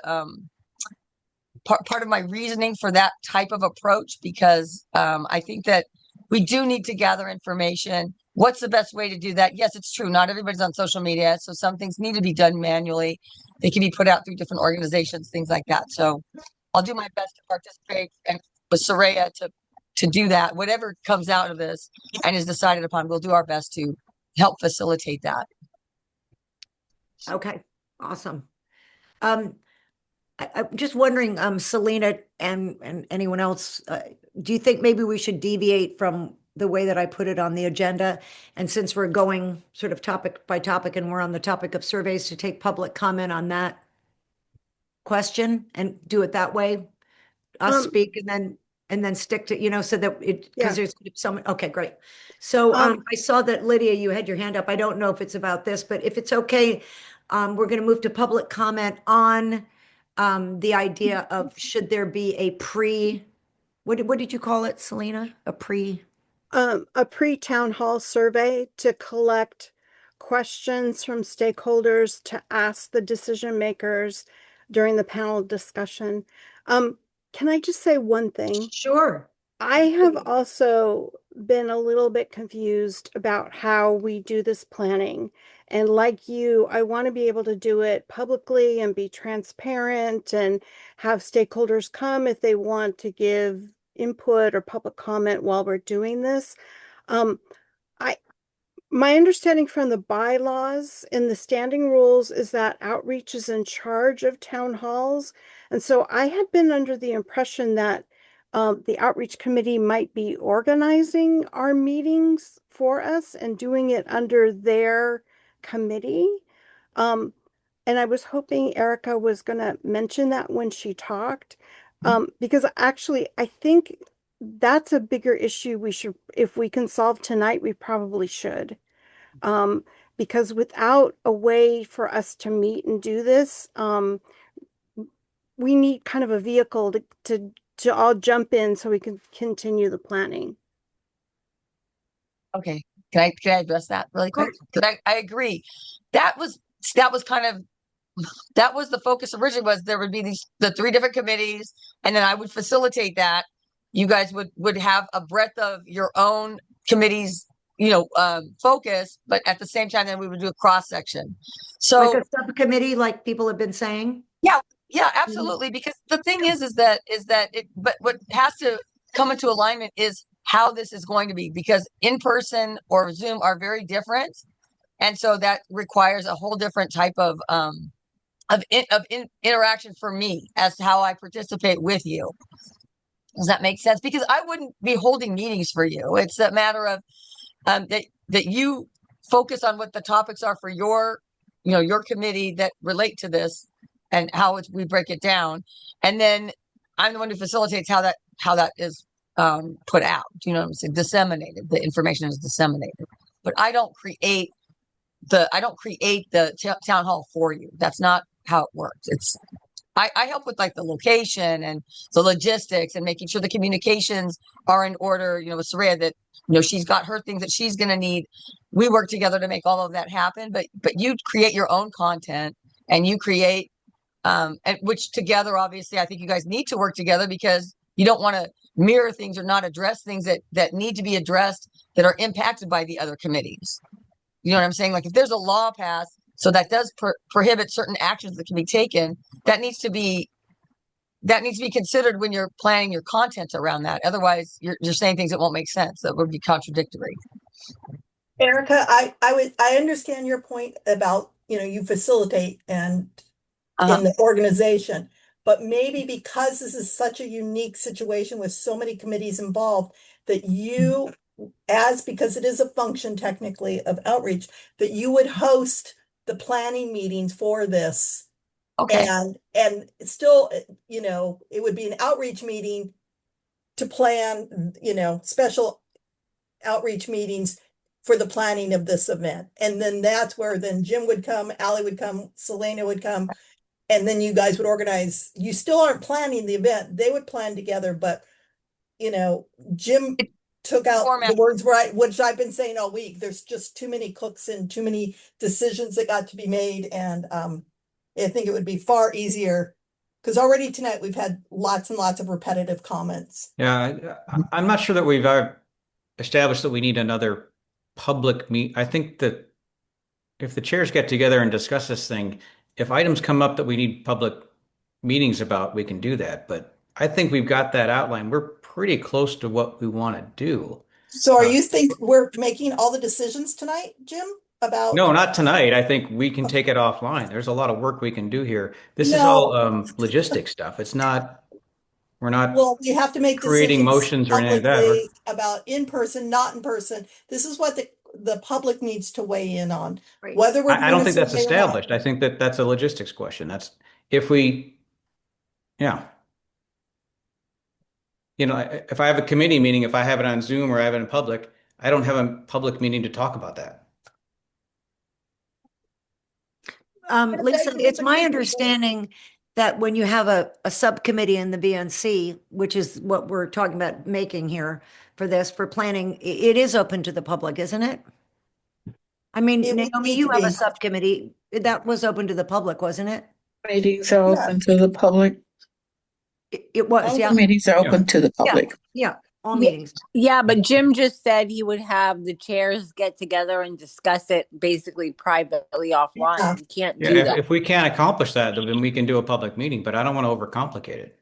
part of my reasoning for that type of approach, because I think that we do need to gather information. What's the best way to do that? Yes, it's true. Not everybody's on social media, so some things need to be done manually. They can be put out through different organizations, things like that. So I'll do my best to participate and with Soraya to do that. Whatever comes out of this and is decided upon, we'll do our best to help facilitate that. Okay, awesome. I'm just wondering, Selena and anyone else, do you think maybe we should deviate from the way that I put it on the agenda? And since we're going sort of topic by topic and we're on the topic of surveys, to take public comment on that question and do it that way? Us speak and then stick to, so that because there's someone. Okay, great. So I saw that Lydia, you had your hand up. I don't know if it's about this, but if it's okay, we're going to move to public comment on the idea of should there be a what did you call it, Selena? A pre-town hall survey to collect questions from stakeholders to ask the decision makers during the panel discussion. Can I just say one thing? Sure. I have also been a little bit confused about how we do this planning. And like you, I want to be able to do it publicly and be transparent and have stakeholders come if they want to give input or public comment while we're doing this. My understanding from the bylaws and the standing rules is that outreach is in charge of town halls. And so I had been under the impression that the outreach committee might be organizing our meetings for us and doing it under their committee. And I was hoping Erica was going to mention that when she talked, because actually I think that's a bigger issue if we can solve tonight, we probably should. Because without a way for us to meet and do this, we need kind of a vehicle to all jump in so we can continue the planning. Okay. Can I address that really quick? Because I agree. That was kind of that was the focus originally, was there would be the 3 different committees, and then I would facilitate that. You guys would have a breadth of your own committees, focus, but at the same time, then we would do a cross section. So like a subcommittee, like people have been saying. Yeah, absolutely. Because the thing is that but what has to come into alignment is how this is going to be, because in person or Zoom are very different. And so that requires a whole different type of interaction for me as to how I participate with you. Does that make sense? Because I wouldn't be holding meetings for you. It's a matter of that you focus on what the topics are for your committee that relate to this and how we break it down. And then I'm the one who facilitates how that is put out. You know what I'm saying? Disseminated. The information is disseminated. But I don't create the town hall for you. That's not how it works. I help with like the location and the logistics and making sure the communications are in order, with Soraya, that, she's got her things that she's going to need. We work together to make all of that happen, but you create your own content and you create, and which together, obviously, I think you guys need to work together, because you don't want to mirror things or not address things that need to be addressed that are impacted by the other committees. You know what I'm saying? Like if there's a law passed, so that does prohibit certain actions that can be taken, that needs to be considered when you're planning your content around that. Otherwise, you're saying things that won't make sense, that would be contradictory. Erica, I understand your point about, you facilitate and in the organization, but maybe because this is such a unique situation with so many committees involved, that you, because it is a function technically of outreach, that you would host the planning meetings for this. Okay. And still, it would be an outreach meeting to plan, special outreach meetings for the planning of this event. And then that's where then Jim would come, Allie would come, Selena would come, and then you guys would organize. You still aren't planning the event. They would plan together, but Jim took out Format. the words right, which I've been saying all week. There's just too many cooks and too many decisions that got to be made. And I think it would be far easier because already tonight we've had lots and lots of repetitive comments. Yeah, I'm not sure that we've established that we need another public meet. I think that if the chairs get together and discuss this thing, if items come up that we need public meetings about, we can do that. But I think we've got that outline. We're pretty close to what we want to do. So are you think we're making all the decisions tonight, Jim? About No, not tonight. I think we can take it offline. There's a lot of work we can do here. This is No. all logistic stuff. It's not, we're not Well, we have to make creating decisions motions or anything like that. publicly about in person, not in person. This is what the public needs to weigh in on. Right. Whether we're I don't think that's survey or not. established. I think that that's a logistics question. That's if we, yeah. If I have a committee meeting, if I have it on Zoom or I have it in public, I don't have a public meeting to talk about that. Lisa, it's my understanding that when you have a subcommittee in the BNC, which is what we're talking about making here for planning, it is open to the public, isn't it? I mean, It would Naomi, need you to have a be. subcommittee that was open to the public, wasn't it? Meetings are open to the public. It was, All yeah. the meetings are open to the Yeah, public. yeah, all Yeah. meetings. Yeah, but Jim just said he would have the chairs get together and discuss it basically privately offline. Yeah. We can't Yeah, do that. if we can't accomplish that, then we can do a public meeting, but I don't want to overcomplicate it.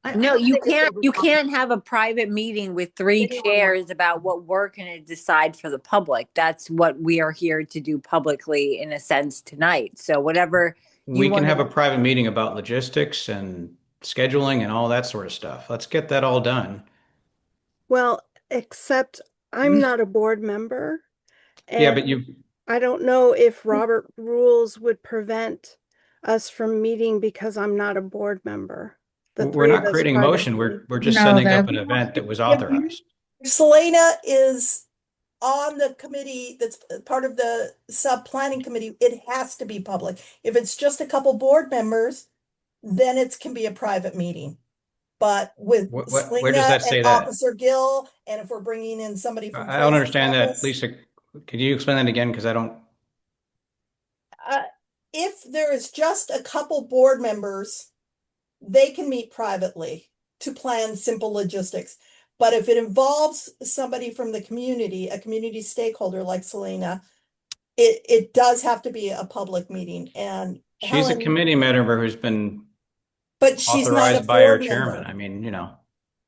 I No, don't you think it's can't. You overcomplicated. can't have a private meeting with three Anyone chairs about what we're going to decide for the public. That's what we are here to do publicly, in a sense, tonight. So whatever you We can want have to. a private meeting about logistics and scheduling and all that sort of stuff. Let's get that all done. Well, except I'm not a board member. Yeah, And but I don't know if Robert rules would prevent us from meeting because I'm not a board member. The we're three of not us creating motion. privately. We're just No, setting up that- an event that was authorized. Selena is on the committee that's part of the sub planning committee. It has to be public. If it's just a couple board members, then it can be a private meeting. But with Where Selena does that say and that? Officer Gill, and if we're bringing in somebody from I don't Tracy's understand that, office, Lisa. Could you explain that again? Because I don't. if there is just a couple board members, they can meet privately to plan simple logistics. But if it involves somebody from the community, a community stakeholder like Selena, it does have to be a public meeting. And She's Helen, a committee member who's been but she's not a authorized by our board chairman. member. I mean,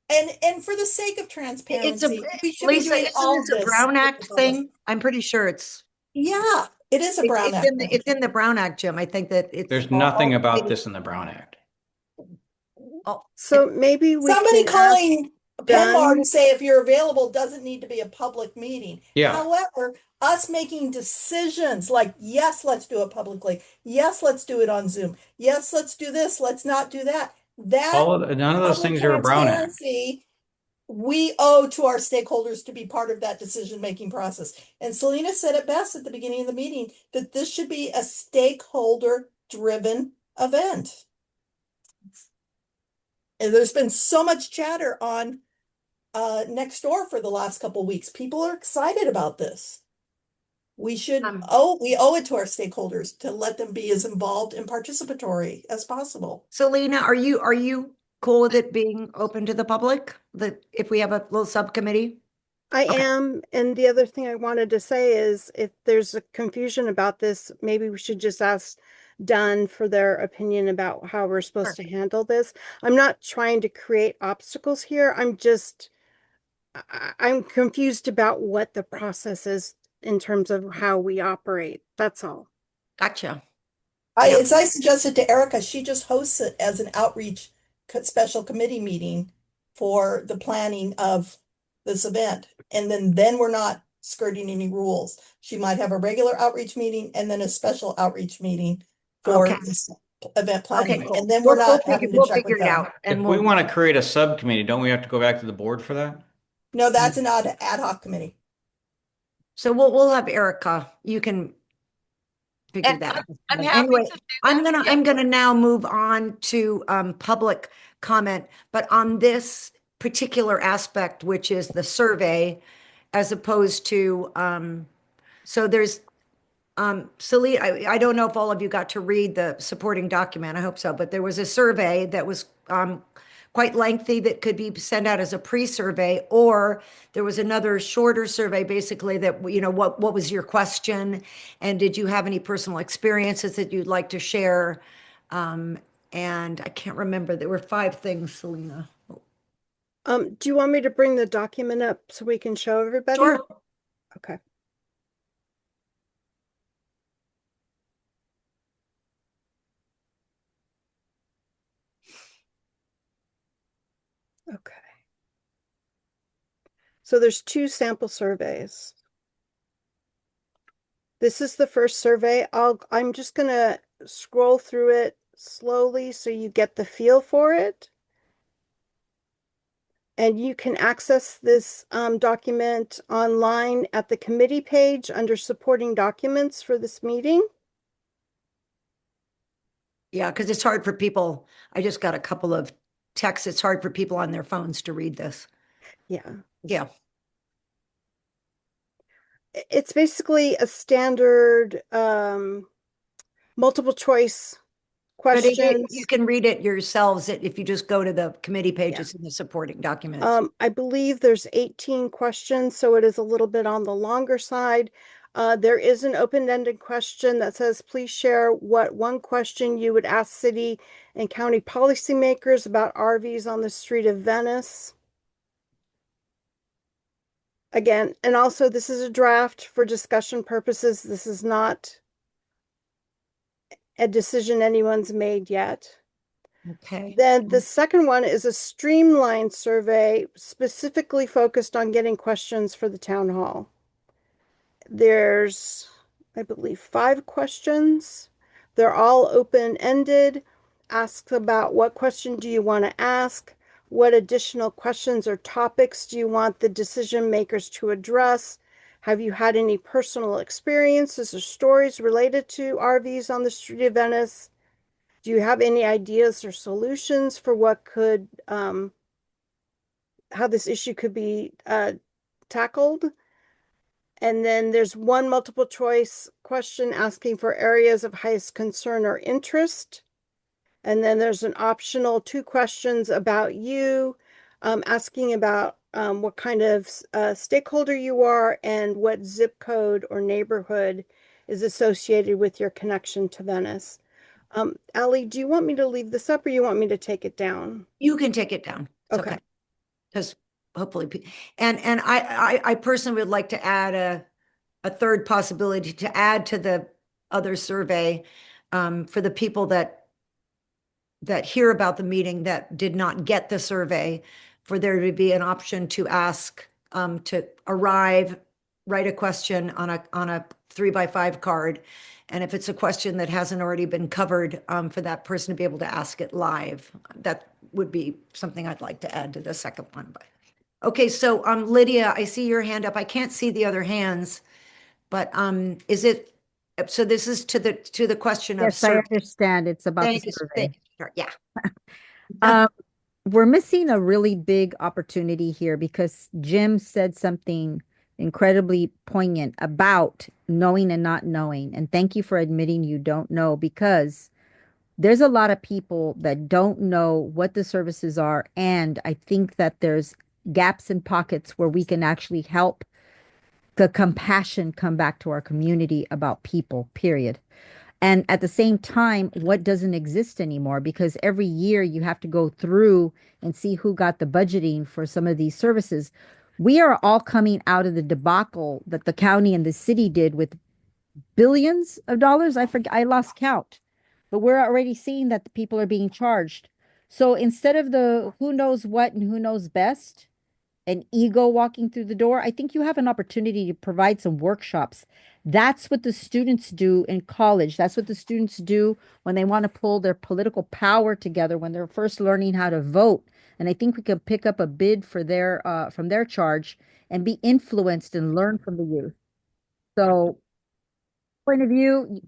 And for the sake of It's transparency, we should be Lisa, doing all isn't of it a this Brown with the Act public. thing? I'm pretty sure it's. Yeah, it is a Brown Act. It's in the Brown Act, Jim. I think that it's. there's nothing about this in the Brown Act. So maybe we Somebody can ask calling Dunn. Penmar to say if you're available doesn't need to be a public meeting. Yeah. However, us making decisions like, yes, let's do it publicly. Yes, let's do it on Zoom. Yes, let's do this. Let's not do that. None of those public things are a Brown Act. transparency we owe to our stakeholders to be part of that decision-making process. And Selena said it best at the beginning of the meeting that this should be a stakeholder-driven event. And there's been so much chatter on next door for the last couple of weeks. People are excited about this. We should we owe it to our stakeholders to let them be as involved and participatory as possible. Selena, are you cool with it being open to the public? That if we have a little subcommittee? I Okay. am. And the other thing I wanted to say is if there's a confusion about this, maybe we should just ask Dunn for their opinion about how we're supposed to handle this. I'm not trying to create obstacles here. I'm confused about what the process is in terms of how we operate. That's all. Gotcha. As I suggested to Erica, she just hosts it as an outreach special committee meeting for the planning of this event. And then we're not skirting any rules. She might have a regular outreach meeting and then a special outreach meeting for Okay. this event planning. cool. And then we're not having to we'll check figure with it them. out. If And we we'll, want to create a subcommittee, don't we have to go back to the board for that? No, that's an ad hoc committee. so we'll have Erica. You can figure And that out. I'm happy Anyway, to do I'm that. gonna Yeah. I'm gonna now move on to public comment, but on this particular aspect, which is the survey, as opposed to so there's Celine, I don't know if all of you got to read the supporting document. I hope so, but there was a survey that was quite lengthy that could be sent out as a pre-survey, or there was another shorter survey, basically that, you know, what was your question, and did you have any personal experiences that you'd like to share? And I can't remember. There were 5 things, Selena. Do you want me to bring the document up so we can show everybody? Sure. Okay. Okay. So there's 2 sample surveys. This is the first survey. I'm just gonna scroll through it slowly so you get the feel for it. And you can access this document online at the committee page under supporting documents for this meeting. Yeah, because it's hard for people. I just got a couple of texts. It's hard for people on their phones to read this. Yeah. Yeah. It's basically a standard multiple choice But questions. you can read it yourselves if you just go to the committee pages in the supporting documents. I believe there's 18 questions, so it is a little bit on the longer side. There is an open-ended question that says, please share what one question you would ask city and county policymakers about RVs on the street of Venice. Again, and also this is a draft for discussion purposes. This is not a decision anyone's made yet. Okay. Then the second one is a streamlined survey specifically focused on getting questions for the town hall. There's, I believe, 5 questions. They're all open-ended. Asks about what question do you want to ask? What additional questions or topics do you want the decision makers to address? Have you had any personal experiences or stories related to RVs on the street of Venice? Do you have any ideas or solutions for what could, how this issue could be tackled? And then there's one multiple choice question asking for areas of highest concern or interest. And then there's an optional 2 questions about you, asking about what kind of stakeholder you are and what zip code or neighborhood is associated with your connection to Venice. Allie, do you want me to leave this up or you want me to take it down? You can take it down. It's okay. Because hopefully, and I personally would like to add a third possibility to add to the other survey for the people that hear about the meeting that did not get the survey, for there to be an option to ask to arrive, write a question on a 3x5 card, and if it's a question that hasn't already been covered, for that person to be able to ask it live. That would be something I'd like to add to the second one. But okay, so Lydia, I see your hand up. I can't see the other hands, but is it, so this is to the question of Yes, I survey. understand. It's about the Thank you. survey. Thank you. Yeah. We're missing a really big opportunity here because Jim said something incredibly poignant about knowing and not knowing. And thank you for admitting you don't know, because there's a lot of people that don't know what the services are. And I think that there's gaps and pockets where we can actually help the compassion come back to our community about people, period. And at the same time, what doesn't exist anymore? Because every year you have to go through and see who got the budgeting for some of these services. We are all coming out of the debacle that the county and the city did with billions of dollars. I forget, I lost count, but we're already seeing that the people are being charged. So instead of the who knows what and who knows best, an ego walking through the door. I think you have an opportunity to provide some workshops. That's what the students do in college. That's what the students do when they want to pull their political power together, when they're first learning how to vote. And I think we can pick up a bid for their from their charge and be influenced and learn from the youth. So, point of view,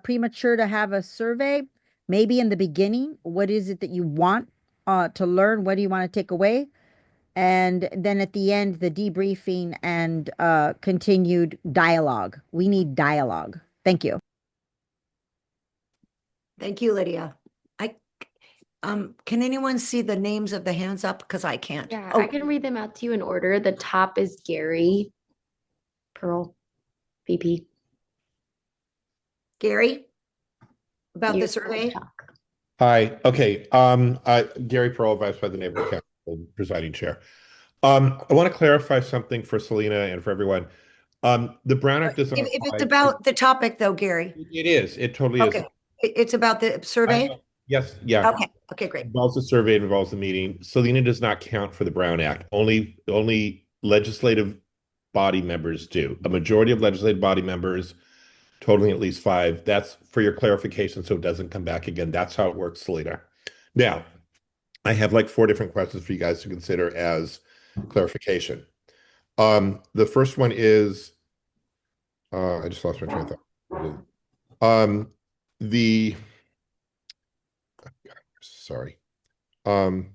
premature to have a survey. Maybe in the beginning, what is it that you want to learn? What do you want to take away? And then at the end, the debriefing and continued dialogue. We need dialogue. Thank you. Thank you, Lydia. Can anyone see the names of the hands up? Because I can't. Yeah, Oh, I can read them out to you in order. The top is Gary Pearl, VP. Gary, about You're the survey? Hi. Okay. Gary Pearl, Vice President, Neighborhood Council, presiding chair. I want to clarify something for Selena and for everyone. The Brown Act doesn't If apply. it's about the topic though, Gary. It is. It totally is. Okay. It's about the I survey? know. Yes. Yeah. Okay. Okay, great. Involves the survey, it involves the meeting. Selena does not count for the Brown Act. Only legislative body members do. A majority of legislative body members, totaling at least 5. That's for your clarification, so it doesn't come back again. That's how it works, Selena. Now, I have like 4 different questions for you guys to consider as clarification. The first one is, I just lost my train of thought. Sorry. God,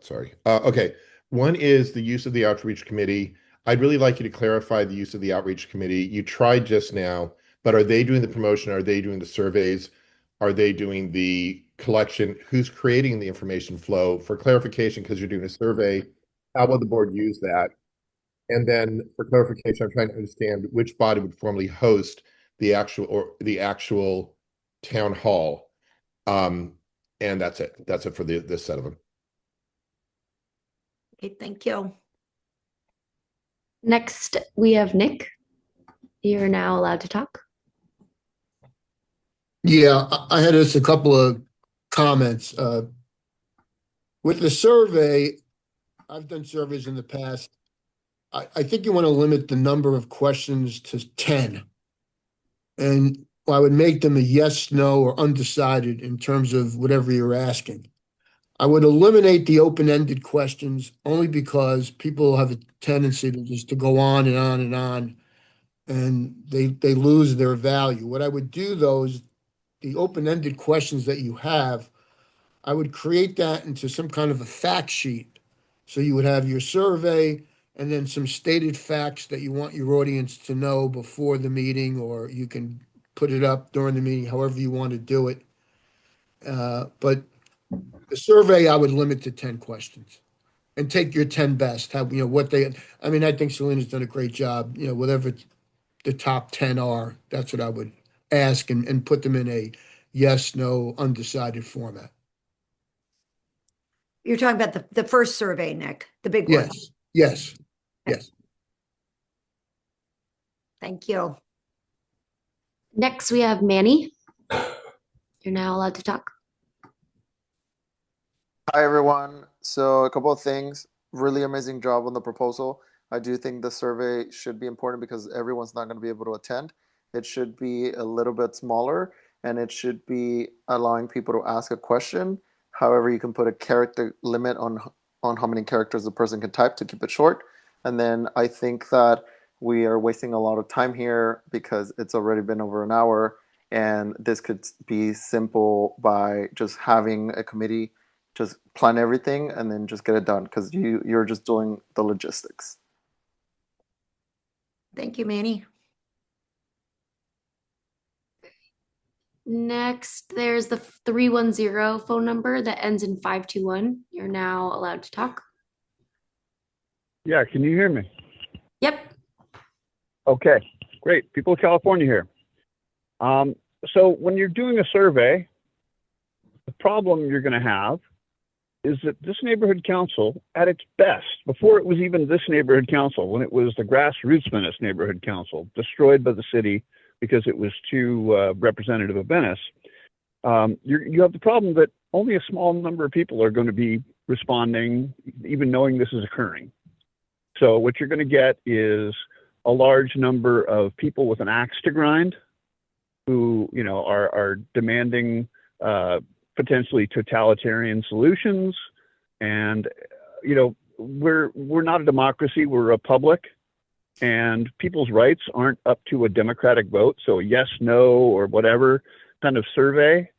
sorry. Okay. One is the use of the outreach committee. I'd really like you to clarify the use of the outreach committee. You tried just now, but are they doing the promotion? Are they doing the surveys? Are they doing the collection? Who's creating the information flow? For clarification, because you're doing a survey, how will the board use that? And then for clarification, I'm trying to understand which body would formally host the actual town hall. And that's it. That's it for this set of them. Okay, thank you. Next, we have Nick. You're now allowed to talk. Yeah, I had just a couple of comments. With the survey, I've done surveys in the past. I think you want to limit the number of questions to 10. And I would make them a yes, no, or undecided in terms of whatever you're asking. I would eliminate the open-ended questions only because people have a tendency to just to go on and on and on, and they lose their value. What I would do though is the open-ended questions that you have, I would create that into some kind of a fact sheet. So you would have your survey and then some stated facts that you want your audience to know before the meeting, or you can put it up during the meeting, however you want to do it. But the survey, I would limit to 10 questions and take your 10 best. I think Selena's done a great job, whatever the top 10 are, that's what I would ask and put them in a yes, no, undecided format. You're talking about the first survey, Nick, the big one. Yes, yes, yes. Thank you. Next, we have Manny. You're now allowed to talk. Hi, everyone. So a couple of things. Really amazing job on the proposal. I do think the survey should be important because everyone's not going to be able to attend. It should be a little bit smaller, and it should be allowing people to ask a question. However, you can put a character limit on how many characters a person can type to keep it short. And then I think that we are wasting a lot of time here because it's already been over an hour, and this could be simple by just having a committee just plan everything and then just get it done because you're just doing the logistics. Thank you, Manny. Next, there's the 310 phone number that ends in 521. You're now allowed to talk. Yeah, can you hear me? Yep. Okay, great. People of California here. So when you're doing a survey, the problem you're going to have is that this neighborhood council, at its best, before it was even this neighborhood council, when it was the grassroots Venice neighborhood council, destroyed by the city because it was too representative of Venice, you have the problem that only a small number of people are going to be responding, even knowing this is occurring. So what you're going to get is a large number of people with an axe to grind who, you know, are demanding potentially totalitarian solutions. And, you know, we're not a democracy, we're a republic, and people's rights aren't up to a democratic vote. So yes, no, or whatever kind of survey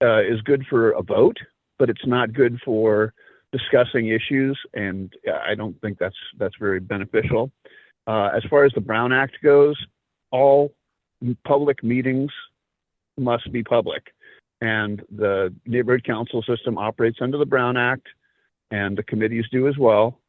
is good for a vote, but it's not good for discussing issues. And I don't think that's very beneficial. As far as the Brown Act goes, all public meetings must be public. And the neighborhood council system operates under the Brown Act, and the committees do as well.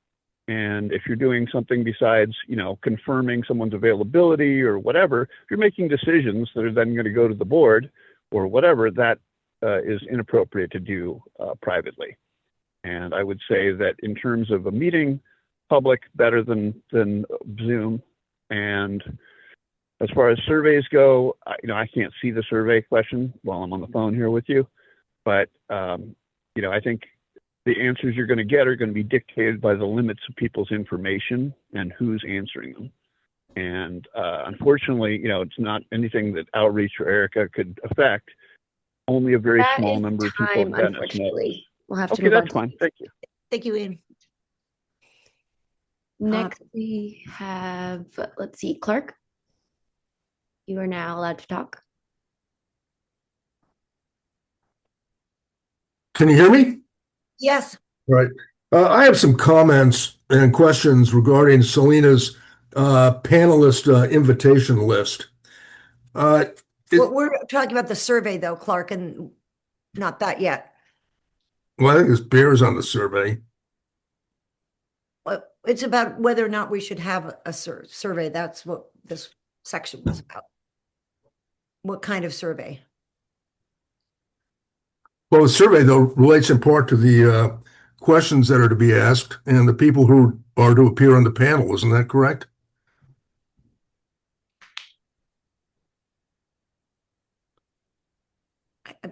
And if you're doing something besides, you know, confirming someone's availability or whatever, if you're making decisions that are then going to go to the board or whatever, that is inappropriate to do privately. And I would say that in terms of a meeting, public better than Zoom. And as far as surveys go, you know, I can't see the survey question while I'm on the phone here with you, but you know, I think the answers you're going to get are going to be dictated by the limits of people's information and who's answering them. And unfortunately, you know, it's not anything that Outreach or Erica could affect. Only a very small number of people in Venice knows. We'll have to Okay, move that's on. fine. Thank you. Thank you, Ian. Next, we have, let's see, Clark. You are now allowed to talk. Can you hear me? Yes. Right. I have some comments and questions regarding Selena's panelist invitation list. We're talking about the survey though, Clark, and not that yet. Well, I think this bears on the survey. Well, it's about whether or not we should have a survey. That's what this section was about. What kind of survey? Well, the survey, though, relates in part to the questions that are to be asked and the people who are to appear on the panel. Isn't that correct?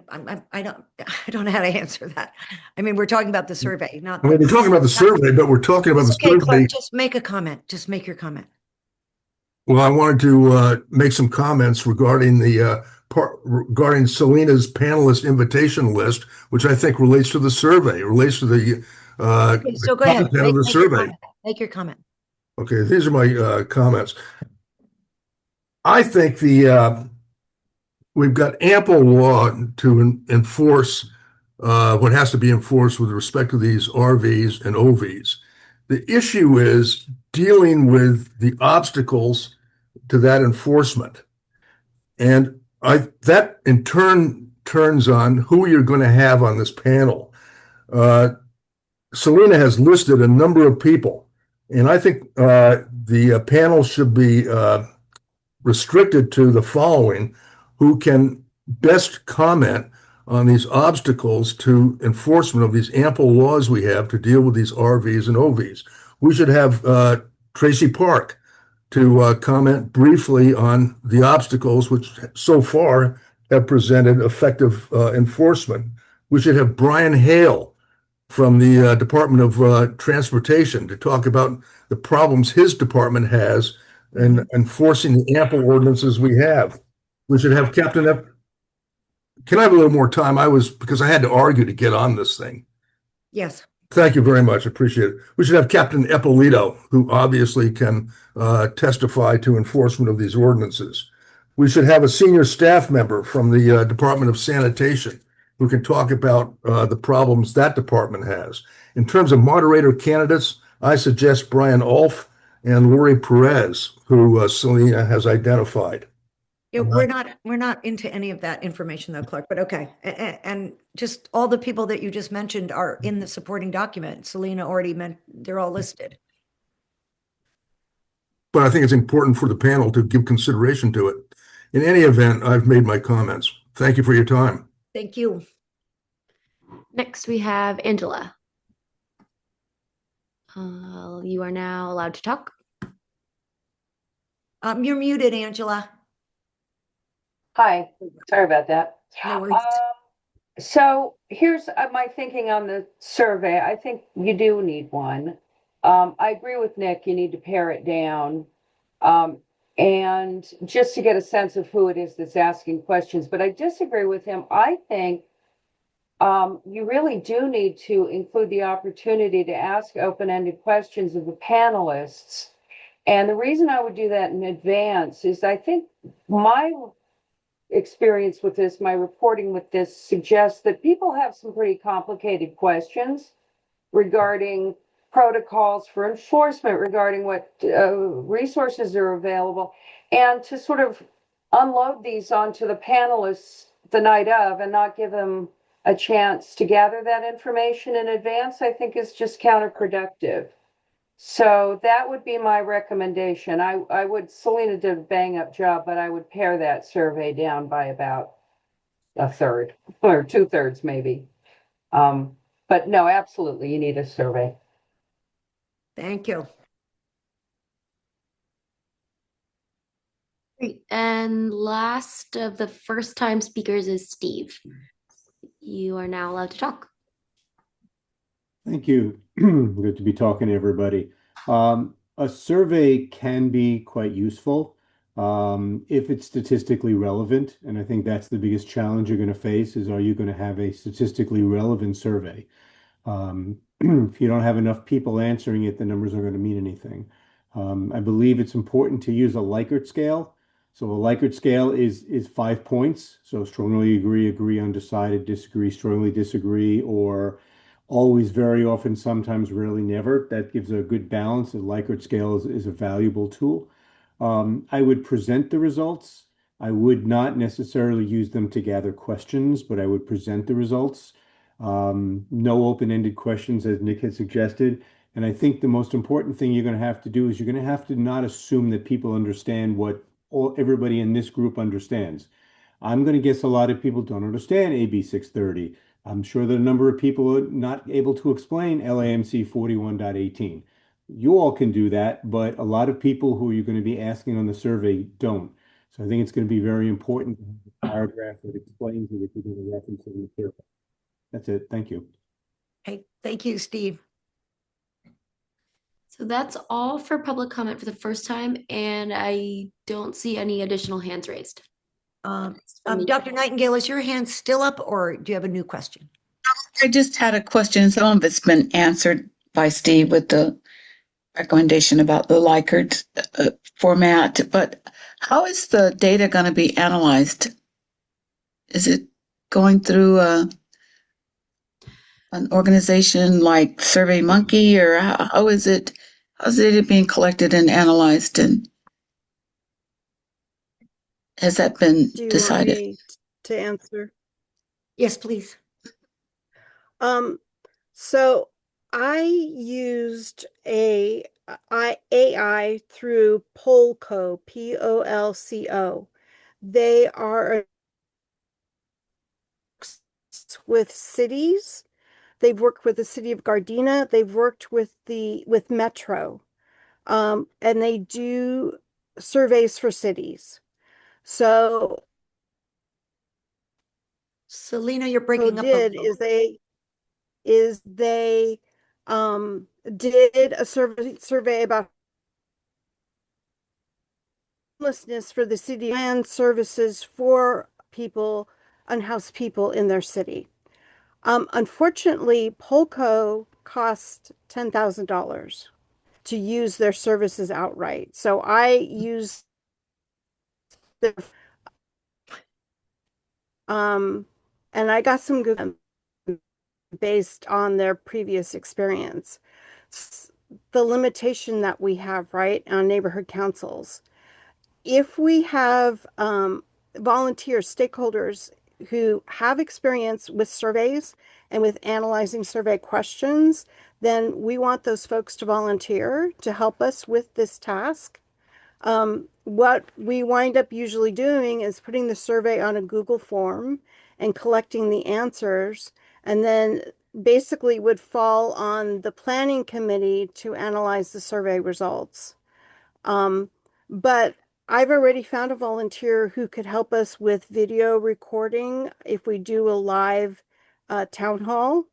I don't know how to answer that. I mean, we're talking about the survey, not. I mean, we're talking about the survey, but we're talking about the survey. Clark, just make a comment. Just make your comment. Well, I wanted to make some comments regarding regarding Selena's panelist invitation list, which I think relates to the survey, relates to the Okay, so go ahead. content of the survey. Make your comment. Okay, these are my comments. I think we've got ample law to enforce what has to be enforced with respect to these RVs and OVs. The issue is dealing with the obstacles to that enforcement. And that in turn turns on who you're going to have on this panel. Selena has listed a number of people, and I think the panel should be restricted to the following, who can best comment on these obstacles to enforcement of these ample laws we have to deal with these RVs and OVs. We should have Tracy Park to comment briefly on the obstacles which so far have presented effective enforcement. We should have Brian Hale from the Department of Transportation to talk about the problems his department has in enforcing the ample ordinances we have. We should have Captain Can I have a little more time? Because I had to argue to get on this thing. Yes. Thank you very much. Appreciate it. We should have Captain Eppolito, who obviously can testify to enforcement of these ordinances. We should have a senior staff member from the Department of Sanitation who can talk about the problems that department has. In terms of moderator candidates, I suggest Brian Ulf and Lori Perez, who Selena has identified. Yeah, we're not into any of that information though, Clark, but okay. And just all the people that you just mentioned are in the supporting document. Selena already meant they're all listed. But I think it's important for the panel to give consideration to it. In any event, I've made my comments. Thank you for your time. Thank you. Next, we have Angela. You are now allowed to talk. You're muted, Angela. Hi, sorry about that. No worries. So here's my thinking on the survey. I think you do need one. I agree with Nick, you need to pare it down. Um, and just to get a sense of who it is that's asking questions, but I disagree with him. I think you really do need to include the opportunity to ask open-ended questions of the panelists. And the reason I would do that in advance is I think my experience with this, my reporting with this suggests that people have some pretty complicated questions regarding protocols for enforcement, regarding what resources are available, and to sort of unload these onto the panelists the night of and not give them a chance to gather that information in advance, I think is just counterproductive. So that would be my recommendation. I would, Selena did a bang up job, but I would pare that survey down by about a third or 2/3 maybe. But no, absolutely, you need a survey. Thank you. Great. And last of the first time speakers is Steve. You are now allowed to talk. Thank you. Good to be talking to everybody. A survey can be quite useful if it's statistically relevant, and I think that's the biggest challenge you're going to face is, are you going to have a statistically relevant survey? If you don't have enough people answering it, the numbers aren't going to mean anything. I believe it's important to use a Likert scale. So a Likert scale is 5 points. So strongly agree, agree, undecided, disagree, strongly disagree, or always, very often, sometimes, rarely, never. That gives a good balance. The Likert scale is a valuable tool. I would present the results. I would not necessarily use them to gather questions, but I would present the results. No open-ended questions, as Nick had suggested. And I think the most important thing you're going to have to do is you're going to have to not assume that people understand what everybody in this group understands. I'm going to guess a lot of people don't understand AB 630. I'm sure that a number of people are not able to explain LAMC 41.18. You all can do that, but a lot of people who you're going to be asking on the survey don't. So I think it's going to be very important to have a paragraph that explains it if you're going to reference it in the paper. That's it. Thank you. Hey, thank you, Steve. So that's all for public comment for the first time, and I don't see any additional hands raised. Dr. Nightingale, is your hand still up, or do you have a new question? I just had a question. Some of it's been answered by Steve with the recommendation about the Likert format, but how is the data going to be analyzed? Is it going through an organization like SurveyMonkey, or how is it? How's the data being collected and analyzed, and has that been Do you decided? want me to answer? Yes, please. So I used AI through Polco, Polco. They are with cities. They've worked with the city of Gardena. They've worked with Metro, and they do surveys for cities. So Selena, you're breaking up. They did a survey about homelessness for the city and services for people, unhoused people in their city. Unfortunately, Polco cost $10,000 to use their services outright. So I used the and I got some good based on their previous experience. The limitation that we have, right, on neighborhood councils. If we have volunteer stakeholders who have experience with surveys and with analyzing survey questions, then we want those folks to volunteer to help us with this task. What we wind up usually doing is putting the survey on a Google form and collecting the answers, and then basically would fall on the planning committee to analyze the survey results. But I've already found a volunteer who could help us with video recording if we do a live town hall.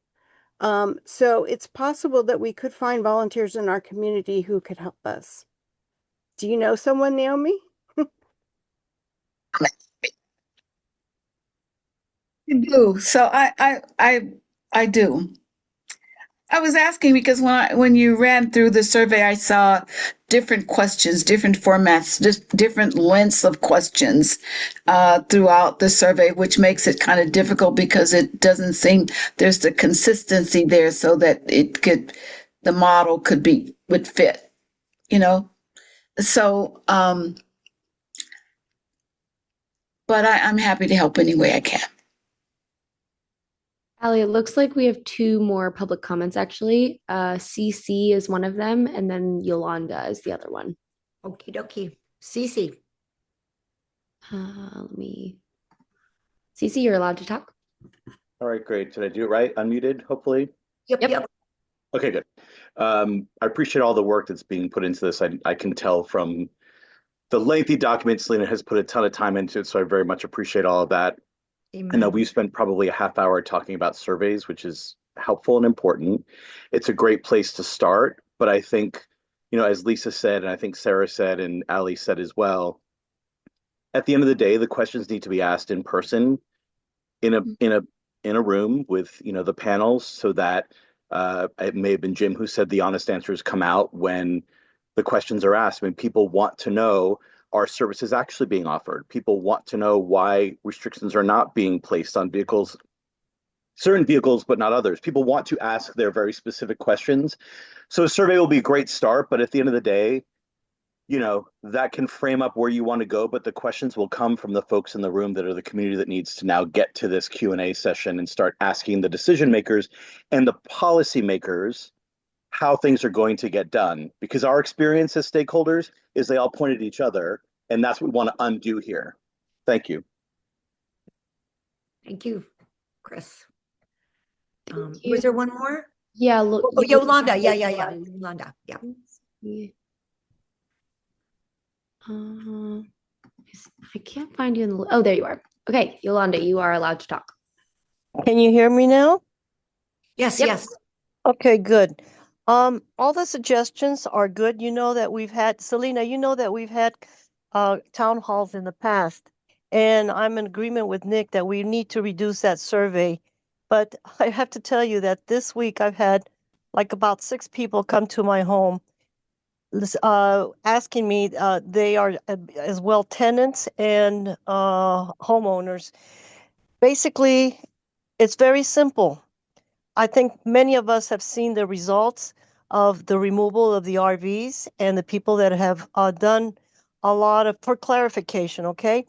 So it's possible that we could find volunteers in our community who could help us. Do you know someone, Naomi? I do. So I do. I was asking because when you ran through the survey, I saw different questions, different formats, just different lengths of questions throughout the survey, which makes it kind of difficult because it doesn't seem there's the consistency there, so that the model would fit, you know. So, but I'm happy to help any way I can. Allie, it looks like we have two more public comments actually. CC is one of them, and then Yolanda is the other one. Okie dokie. Cece. Let me. CC, you're allowed to talk. All right, great. Did I do it right? Unmuted, hopefully? Yep. Okay, good. I appreciate all the work that's being put into this. I can tell from the lengthy document Selena has put a ton of time into it, so I very much appreciate all of that. Amen. I know we've spent probably a half hour talking about surveys, which is helpful and important. It's a great place to start, but I think, as Lisa said, and I think Sarah said, and Ali said as well, at the end of the day, the questions need to be asked in person, in a room with the panels, so that it may have been Jim who said the honest answers come out when the questions are asked. I mean, people want to know, are services actually being offered? People want to know why restrictions are not being placed on vehicles, certain vehicles, but not others. People want to ask their very specific questions. So a survey will be a great start, but at the end of the day, that can frame up where you want to go, but the questions will come from the folks in the room that are the community that needs to now get to this Q&A session and start asking the decision makers and the policy makers how things are going to get done. Because our experience as stakeholders is they all point at each other, and that's what we want to undo here. Thank you. Thank you, Chris. Was there one more? Yeah. Look, Yolanda. Yeah. Yolanda. Yeah. I can't find you in the. Oh, there you are. Okay, Yolanda, you are allowed to talk. Can you hear me now? Yes. Yep. Yes. Okay, good. All the suggestions are good. Selena, that we've had town halls in the past, and I'm in agreement with Nick that we need to reduce that survey. But I have to tell you that this week I've had like about 6 people come to my home asking me, they are as well tenants and homeowners. Basically, it's very simple. I think many of us have seen the results of the removal of the RVs and the people that have done a lot of, for clarification, okay,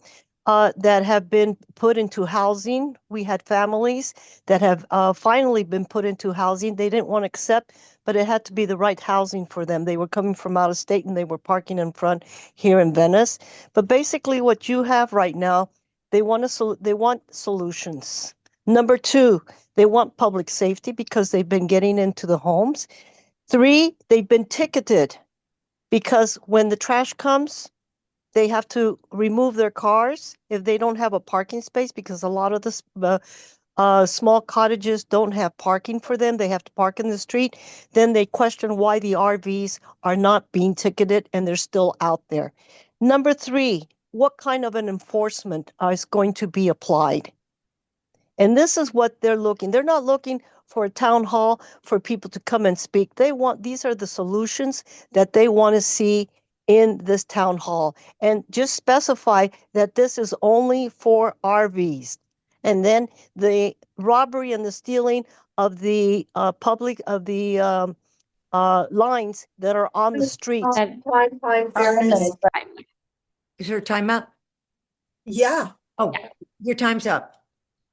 that have been put into housing. We had families that have finally been put into housing. They didn't want to accept, but it had to be the right housing for them. They were coming from out of state and they were parking in front here in Venice. But basically what you have right now, they want solutions. Number 2, they want public safety because they've been getting into the homes. 3, they've been ticketed because when the trash comes, they have to remove their cars if they don't have a parking space, because a lot of the small cottages don't have parking for them. They have to park in the street. Then they question why the RVs are not being ticketed and they're still out there. Number 3, what kind of an enforcement is going to be applied? And this is what they're looking. They're not looking for a town hall for people to come and speak. These are the solutions that they want to see in this town hall. And just specify that this is only for RVs. And then the robbery and the stealing of the lines that are on the streets. Is there a time up? Yeah. Oh, your time's up.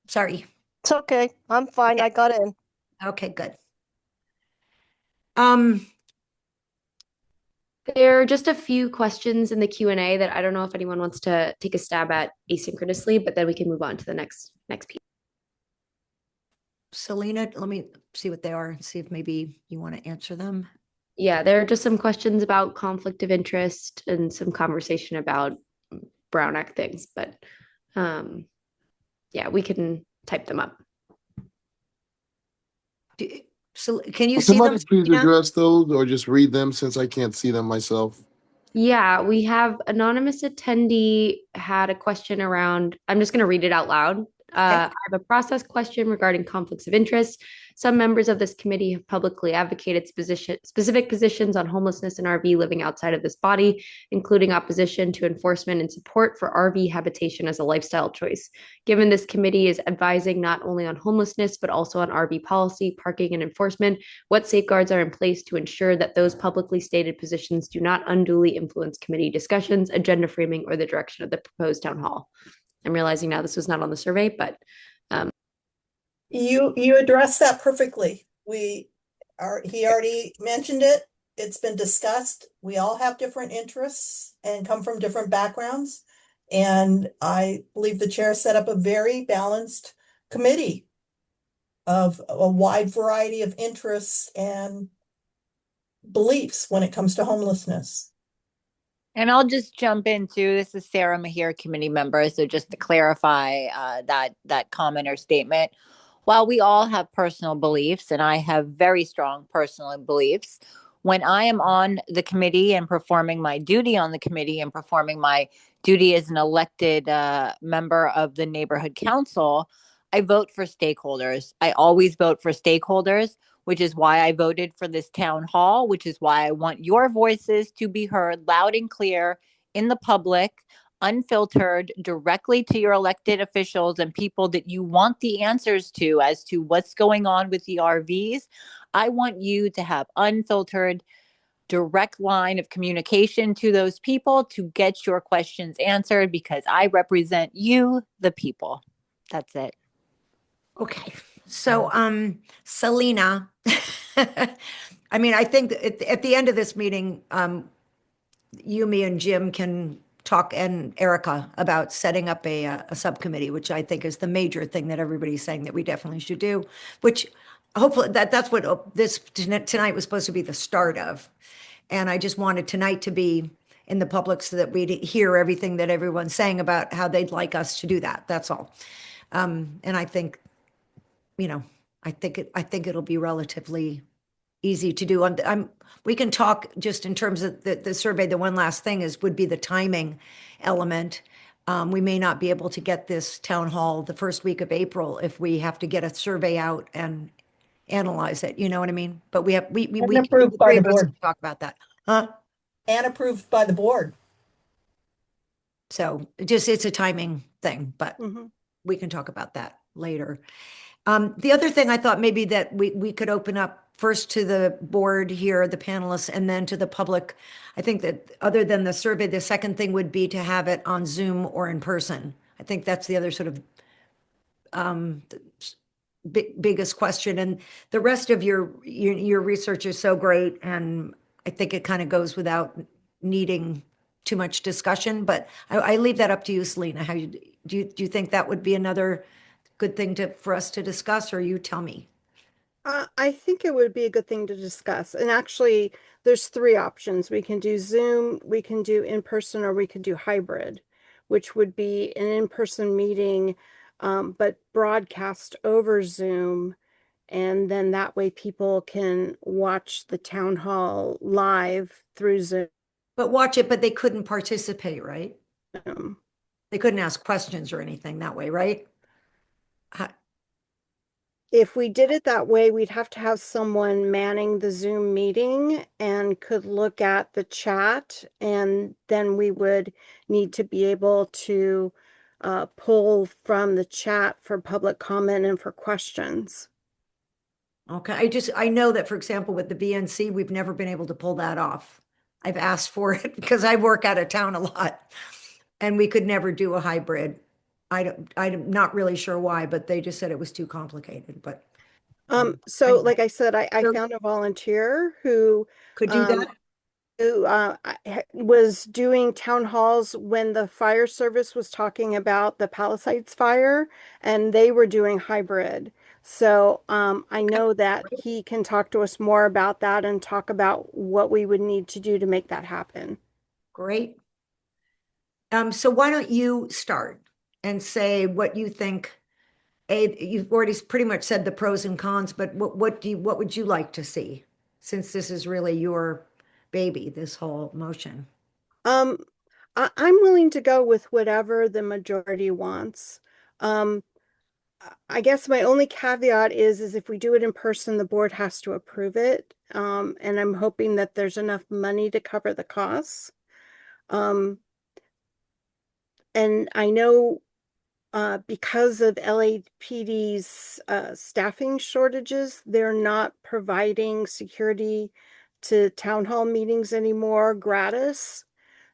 Sorry. It's okay. I'm fine. Okay. I got in. Okay, good. There are just a few questions in the Q&A that I don't know if anyone wants to take a stab at asynchronously, but then we can move on to the next piece. Selena, let me see what they are and see if maybe you want to answer them. Yeah, there are just some questions about conflict of interest and some conversation about Brown Act things, but um, yeah, we can type them up. So can you Will see them, somebody please Selena? address those or just read them since I can't see them myself? Yeah, we have anonymous attendee had a question around, I'm just going to read it out loud. I have a process question regarding conflicts of interest. Some members of this committee have publicly advocated specific positions on homelessness and RV living outside of this body, including opposition to enforcement and support for RV habitation as a lifestyle choice. Given this committee is advising not only on homelessness, but also on RV policy, parking, and enforcement, what safeguards are in place to ensure that those publicly stated positions do not unduly influence committee discussions, agenda framing, or the direction of the proposed town hall? I'm realizing now this was not on the survey, but You addressed that perfectly. He already mentioned it. It's been discussed. We all have different interests and come from different backgrounds. And I believe the chair set up a very balanced committee of a wide variety of interests and beliefs when it comes to homelessness. And I'll just jump into this is Sarah Mahir, committee member. So just to clarify that comment or statement, while we all have personal beliefs, and I have very strong personal beliefs, when I am on the committee and performing my duty on the committee and performing my duty as an elected member of the neighborhood council, I vote for stakeholders. I always vote for stakeholders, which is why I voted for this town hall, which is why I want your voices to be heard loud and clear in the public, unfiltered, directly to your elected officials and people that you want the answers to as to what's going on with the RVs. I want you to have unfiltered, direct line of communication to those people to get your questions answered because I represent you, the people. That's it. Okay, so Selena, I mean, I think at the end of this meeting, you, me, and Jim can talk, and Erica, about setting up a subcommittee, which I think is the major thing that everybody's saying that we definitely should do, which hopefully that's what this tonight was supposed to be the start of. And I just wanted tonight to be in the public so that we'd hear everything that everyone's saying about how they'd like us to do that. That's all. And I think, I think it'll be relatively easy to do. We can talk just in terms of the survey. The one last thing would be the timing element. We may not be able to get this town hall the first week of April if we have to get a survey out and analyze it. You know what I mean? But we And approved by three the of us board. can talk about that, huh? And approved by the board. So it's a timing thing, but we can talk about that later. The other thing I thought maybe that we could open up first to the board here, the panelists, and then to the public. I think that other than the survey, the second thing would be to have it on Zoom or in person. I think that's the other sort of biggest question. And the rest of your research is so great, and I think it kind of goes without needing too much discussion. But I leave that up to you, Selena. How do you think that would be another good thing for us to discuss, or you tell me? I think it would be a good thing to discuss. And actually, there's three options. We can do Zoom, we can do in person, or we could do hybrid, which would be an in-person meeting, but broadcast over Zoom. And then that way people can watch the town hall live through Zoom. But watch it, but they couldn't participate, right? They couldn't ask questions or anything that way, right? If we did it that way, we'd have to have someone manning the Zoom meeting and could look at the chat, and then we would need to be able to pull from the chat for public comment and for questions. Okay, I know that, for example, with the BNC, we've never been able to pull that off. I've asked for it because I work out of town a lot, and we could never do a hybrid. I'm not really sure why, but they just said it was too complicated. But so like I said, I found a volunteer who could do that. Who was doing town halls when the fire service was talking about the Palisades fire, and they were doing hybrid. So I know that he can talk to us more about that and talk about what we would need to do to make that happen. Great. So why don't you start and say what you think? You've already pretty much said the pros and cons, but what would you like to see, since this is really your baby, this whole motion? I'm willing to go with whatever the majority wants. I guess my only caveat is if we do it in person, the board has to approve it. And I'm hoping that there's enough money to cover the costs. And I know because of LAPD's staffing shortages, they're not providing security to town hall meetings anymore gratis.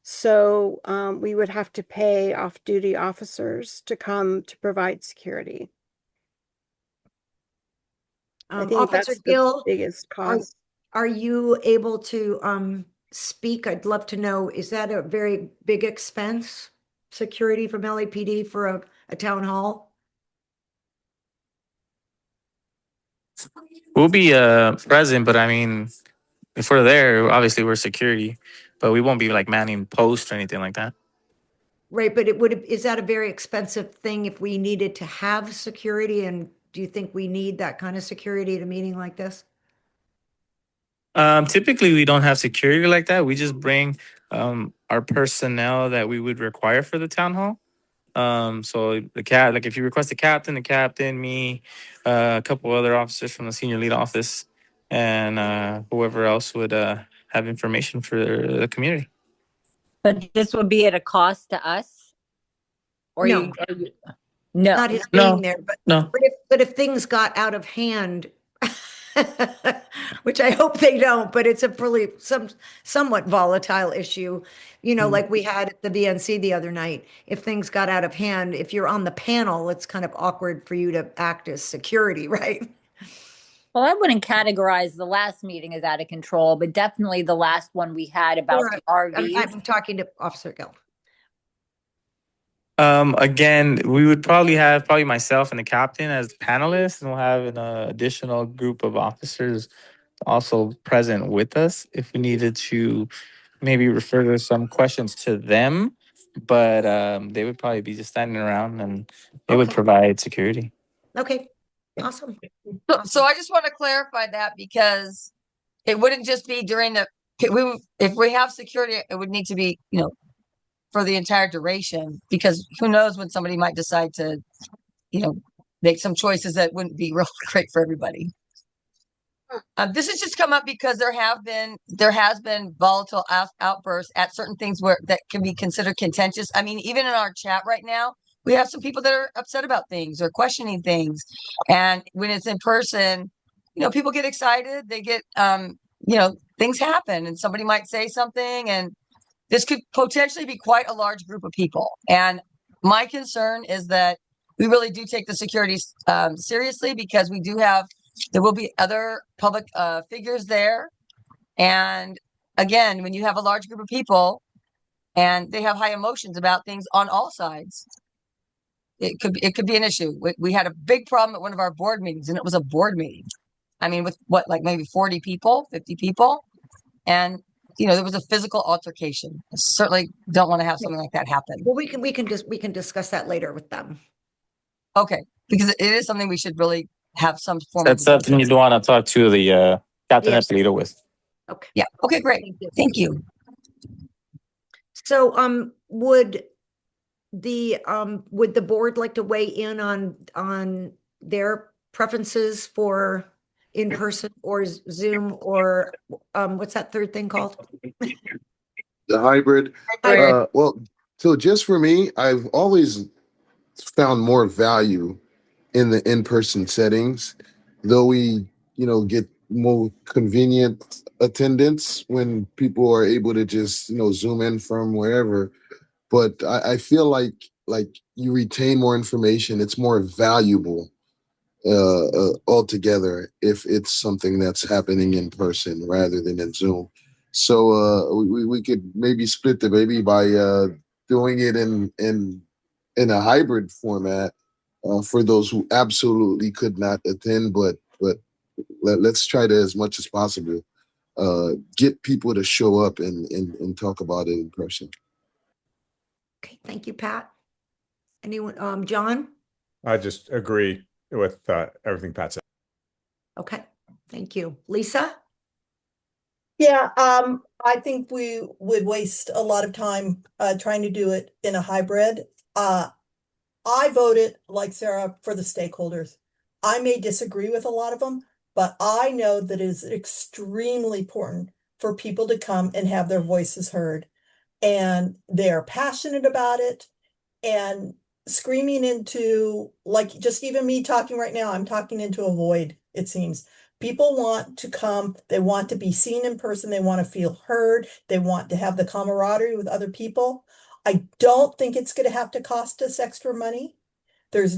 So we would have to pay off-duty officers to come to provide security. I think Officer that's the Gill, biggest cost. are you able to speak? I'd love to know, is that a very big expense, security from LAPD for a town hall? We'll be present, but I mean, if we're there, obviously we're security, but we won't be like manning posts or anything like that. Right, but is that a very expensive thing if we needed to have security? And do you think we need that kind of security at a meeting like this? Typically, we don't have security like that. We just bring our personnel that we would require for the town hall. So like if you request the captain, me, a couple other officers from the senior lead office, and whoever else would have information for the community. But this would be at a cost to us? Or No. No. Not his being there, but no. But if things got out of hand, which I hope they don't, but it's a really somewhat volatile issue, like we had at the VNC the other night. If things got out of hand, if you're on the panel, it's kind of awkward for you to act as security, right? Well, I wouldn't categorize the last meeting as out of control, but definitely the last one we had about the RVs. I'm talking to Officer Gill. Again, we would probably have myself and the captain as panelists, and we'll have an additional group of officers also present with us if we needed to maybe refer some questions to them. But they would probably be just standing around, and they would provide security. Okay, awesome. So I just want to clarify that, because it wouldn't just be during if we have security, it would need to be, for the entire duration, because who knows when somebody might decide to, make some choices that wouldn't be real great for everybody. This has just come up because there has been volatile outbursts at certain things that can be considered contentious. I mean, even in our chat right now, we have some people that are upset about things or questioning things. And when it's in person, people get excited. They get, things happen, and somebody might say something, and this could potentially be quite a large group of people. And my concern is that we really do take the security seriously, because there will be other public figures there. And again, when you have a large group of people and they have high emotions about things on all sides, it could be an issue. We had a big problem at one of our board meetings, and it was a board meeting. I mean, with maybe 40 people, 50 people. And there was a physical altercation. I certainly don't want to have something like that happen. Well, we can discuss that later with them. Okay, because it is something we should really have some form That's something you'd want to talk to the Captain Esposito with. Okay. Yeah. Okay, great. Thank you. So, would the board like to weigh in on their preferences for in person or Zoom, or what's that third thing called? The hybrid. Well, so just for me, I've always found more value in the in-person settings, though we, get more convenient attendance when people are able to just, zoom in from wherever. But I feel like you retain more information. It's more valuable altogether if it's something that's happening in person rather than in Zoom. So we could maybe split the baby by doing it in a hybrid format, for those who absolutely could not attend, but let's try to, as much as possible, get people to show up and talk about it in person. Okay, thank you, Pat. Anyone, John? I just agree with everything Pat said. Okay, thank you. Lisa? Yeah, I think we would waste a lot of time trying to do it in a hybrid. I voted, like Sarah, for the stakeholders. I may disagree with a lot of them, but I know that it is extremely important for people to come and have their voices heard. And they're passionate about it and screaming into, like, just even me talking right now, I'm talking into a void, it seems. People want to come, they want to be seen in person, they want to feel heard, they want to have the camaraderie with other people. I don't think it's going to have to cost us extra money.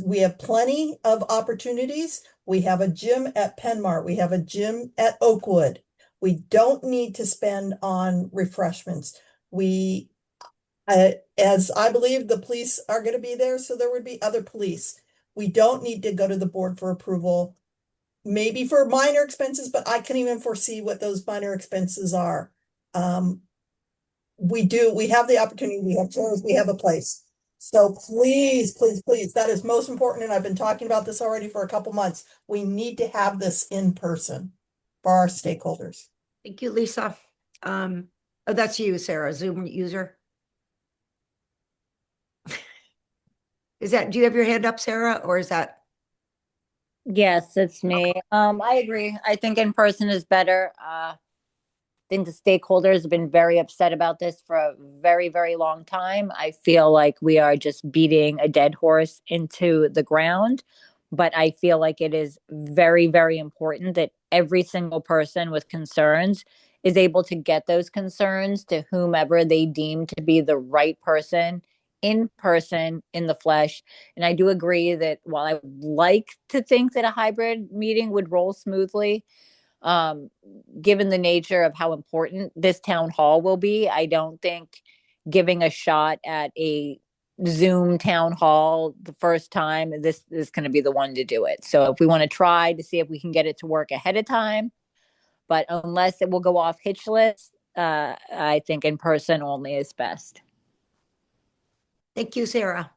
We have plenty of opportunities. We have a gym at Penmar. We have a gym at Oakwood. We don't need to spend on refreshments. As I believe the police are going to be there, so there would be other police. We don't need to go to the board for approval, maybe for minor expenses, but I can't even foresee what those minor expenses are. We have the opportunity, we have chairs, we have a place. So please, please, please, that is most important. And I've been talking about this already for a couple months. We need to have this in person for our stakeholders. Thank you, Lisa. Oh, that's you, Sarah, Zoom user. Do you have your hand up, Sarah, or is that? Yes, it's me. I agree. I think in person is better. I think the stakeholders have been very upset about this for a very, very long time. I feel like we are just beating a dead horse into the ground. But I feel like it is very, very important that every single person with concerns is able to get those concerns to whomever they deem to be the right person in person, in the flesh. And I do agree that while I would like to think that a hybrid meeting would roll smoothly, um, given the nature of how important this town hall will be, I don't think giving a shot at a Zoom town hall the first time, this is going to be the one to do it. So if we want to try to see if we can get it to work ahead of time, but unless it will go off hitchless, I think in person only is best. Thank you, Sarah.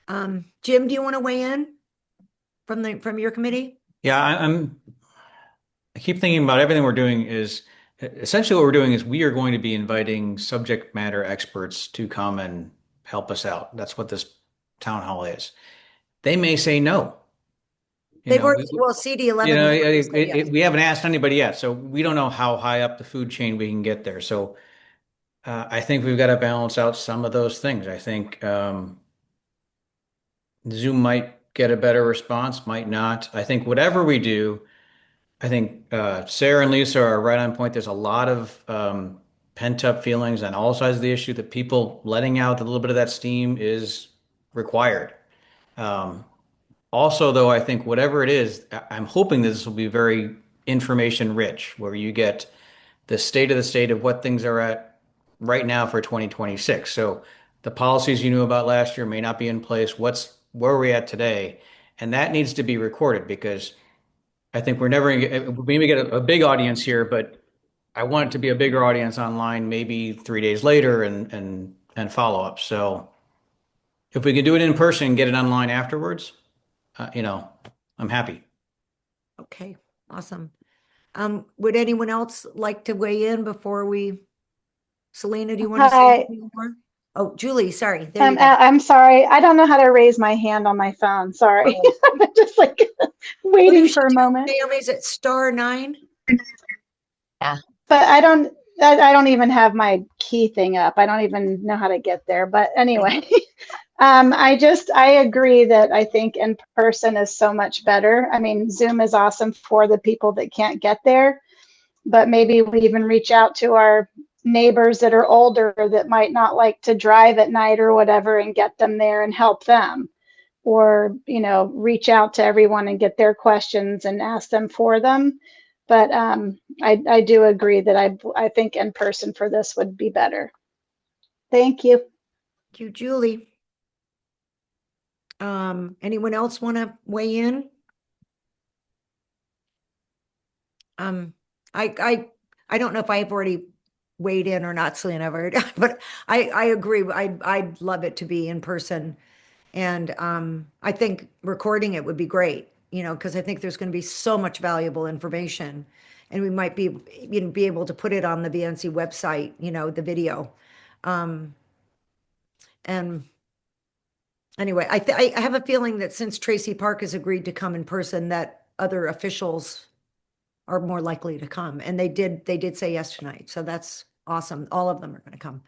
Jim, do you want to weigh in from your committee? Yeah, I keep thinking about everything we're doing is essentially what we're doing is we are going to be inviting subject matter experts to come and help us out. That's what this town hall is. They may say no. They've already, well, CD 11. We haven't asked anybody yet, so we don't know how high up the food chain we can get there. So I think we've got to balance out some of those things. I think Zoom might get a better response, might not. I think whatever we do, I think Sarah and Lisa are right on point. There's a lot of pent up feelings on all sides of the issue that people letting out a little bit of that steam is required. Also, though, I think whatever it is, I'm hoping that this will be very information rich, where you get the state of what things are at right now for 2026. So the policies you knew about last year may not be in place. Where are we at today? And that needs to be recorded because I think we're never gonna maybe get a big audience here, but I want it to be a bigger audience online, maybe 3 days later and follow up. So if we can do it in person and get it online afterwards, I'm happy. Okay, awesome. Would anyone else like to weigh in before Selena, do you want to say anything more? Oh, Julie, sorry. There you go. I'm sorry. I don't know how to raise my hand on my phone. Sorry. I'm just like waiting for a moment. Naomi, is it *9? Yeah. But I don't even have my key thing up. I don't even know how to get there. But anyway, I agree that I think in person is so much better. I mean, Zoom is awesome for the people that can't get there, but maybe we even reach out to our neighbors that are older that might not like to drive at night or whatever and get them there and help them, or reach out to everyone and get their questions and ask them for them. But I do agree that I think in person for this would be better. Thank you. Thank you, Julie. Anyone else want to weigh in? I don't know if I've already weighed in or not, Selena, but I agree. I'd love it to be in person. And I think recording it would be great, because I think there's going to be so much valuable information, and we might be able to put it on the VNC website, the video. And anyway, I have a feeling that since Tracy Park has agreed to come in person, that other officials are more likely to come, and they did say yes tonight, so that's awesome. All of them are going to come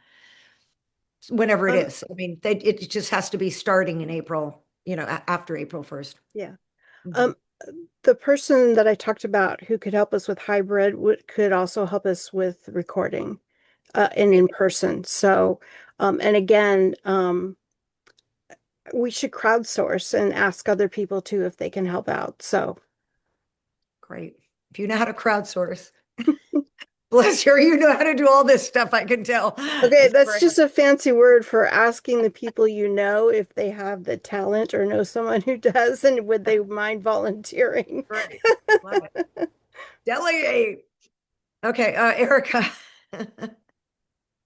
whenever it is. I mean, it just has to be starting in April, after April 1st. Yeah. The person that I talked about who could help us with hybrid could also help us with recording and in person. So, and again, we should crowdsource and ask other people too if they can help out. So great. If you know how to crowdsource, bless you know how to do all this stuff, I can tell. Okay, that's just a fancy word for asking the people if they have the talent or know someone who does, and would they mind volunteering? Right. Love it. Delegate. Okay, Erica.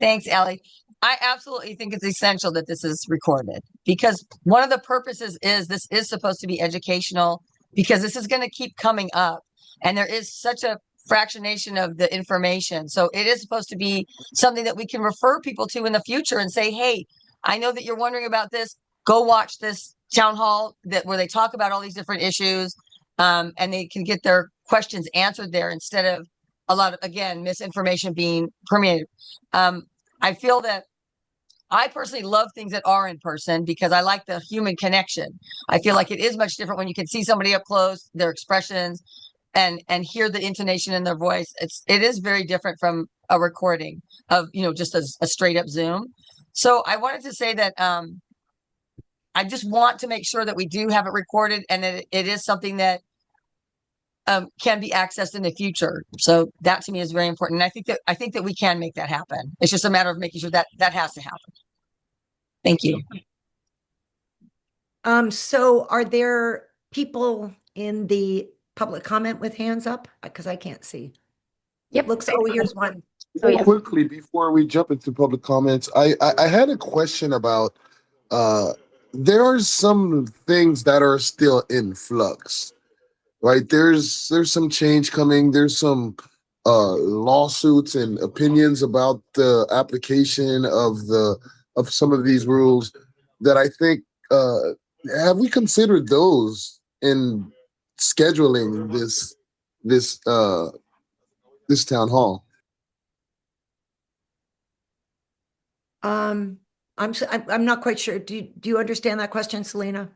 Thanks, Allie. I absolutely think it's essential that this is recorded, because one of the purposes is this is supposed to be educational, because this is going to keep coming up, and there is such a fractionation of the information. So it is supposed to be something that we can refer people to in the future and say, hey, I know that you're wondering about this. Go watch this town hall where they talk about all these different issues, and they can get their questions answered there instead of a lot of, again, misinformation being permeated. I feel that I personally love things that are in person because I like the human connection. I feel like it is much different when you can see somebody up close, their expressions, and hear the intonation in their voice. It is very different from a recording of, just a straight up Zoom. So I wanted to say that I just want to make sure that we do have it recorded, and that it is something that can be accessed in the future. So that to me is very important. And I think that we can make that happen. It's just a matter of making sure that has to happen. Thank you. So are there people in the public comment with hands up? Because I can't see. Yep. Here's one. Quickly, before we jump into public comments, I had a question about there are some things that are still in flux, right? There's some change coming. There's some lawsuits and opinions about the application of some of these rules that I think have we considered those in scheduling this town hall? I'm not quite sure. Do you understand that question, Selena?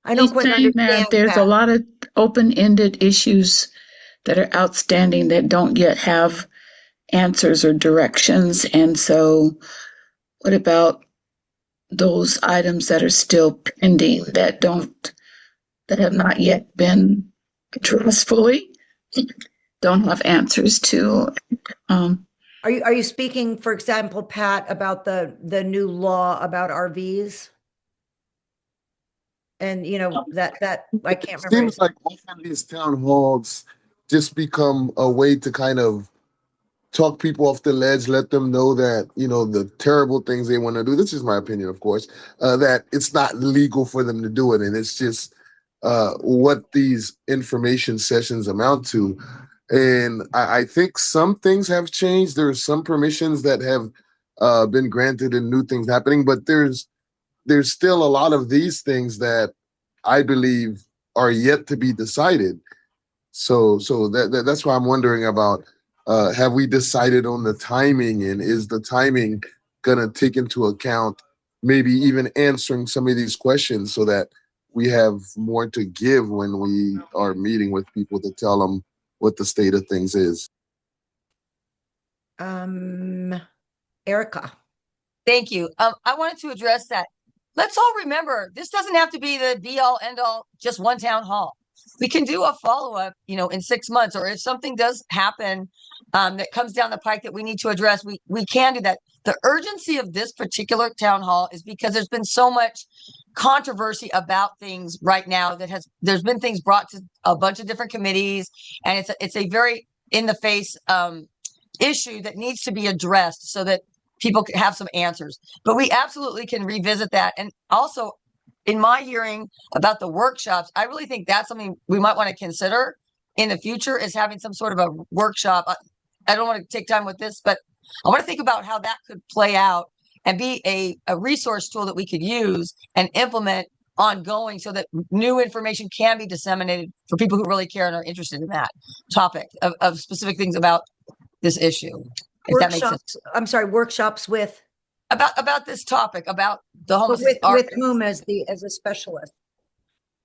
I don't quite understand that there's a lot of open-ended issues that are outstanding that don't yet have answers or directions. And so what about those items that are still pending that have not yet been addressed fully, don't have answers to? Are you speaking, for example, Pat, about the new law about RVs? And that I can't remember. Seems like often these town halls just become a way to kind of talk people off the ledge, let them know that, the terrible things they want to do. This is my opinion, of course, that it's not legal for them to do it. And it's just what these information sessions amount to. And I think some things have changed. There's some permissions that have been granted and new things happening, but there's still a lot of these things that I believe are yet to be decided. So that's why I'm wondering about, have we decided on the timing, and is the timing gonna take into account maybe even answering some of these questions so that we have more to give when we are meeting with people to tell them what the state of things is? Erica. Thank you. I wanted to address that. Let's all remember, this doesn't have to be the be all end all, just one town hall. We can do a follow up, in 6 months, or if something does happen that comes down the pike that we need to address, we can do that. The urgency of this particular town hall is because there's been so much controversy about things right now there's been things brought to a bunch of different committees, and it's a very in the face issue that needs to be addressed so that people can have some answers. But we absolutely can revisit that. And also, in my hearing about the workshops, I really think that's something we might want to consider in the future, is having some sort of a workshop. I don't want to take time with this, but I want to think about how that could play out and be a resource tool that we could use and implement ongoing so that new information can be disseminated for people who really care and are interested in that topic of specific things about this issue. If that makes sense. I'm sorry, workshops with about this topic, about the homeless. With whom as a specialist?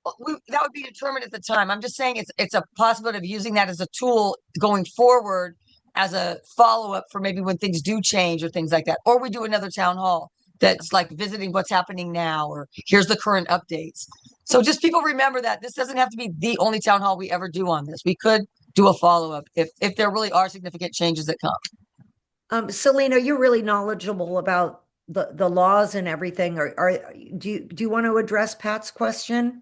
That would be determined at the time. I'm just saying it's a possibility of using that as a tool going forward, as a follow-up for maybe when things do change or things like that. Or we do another town hall that's like visiting what's happening now, or here's the current updates. So just people remember that this doesn't have to be the only town hall we ever do on this. We could do a follow-up if there really are significant changes that come. Selena, you're really knowledgeable about the laws and everything. Do you want to address Pat's question?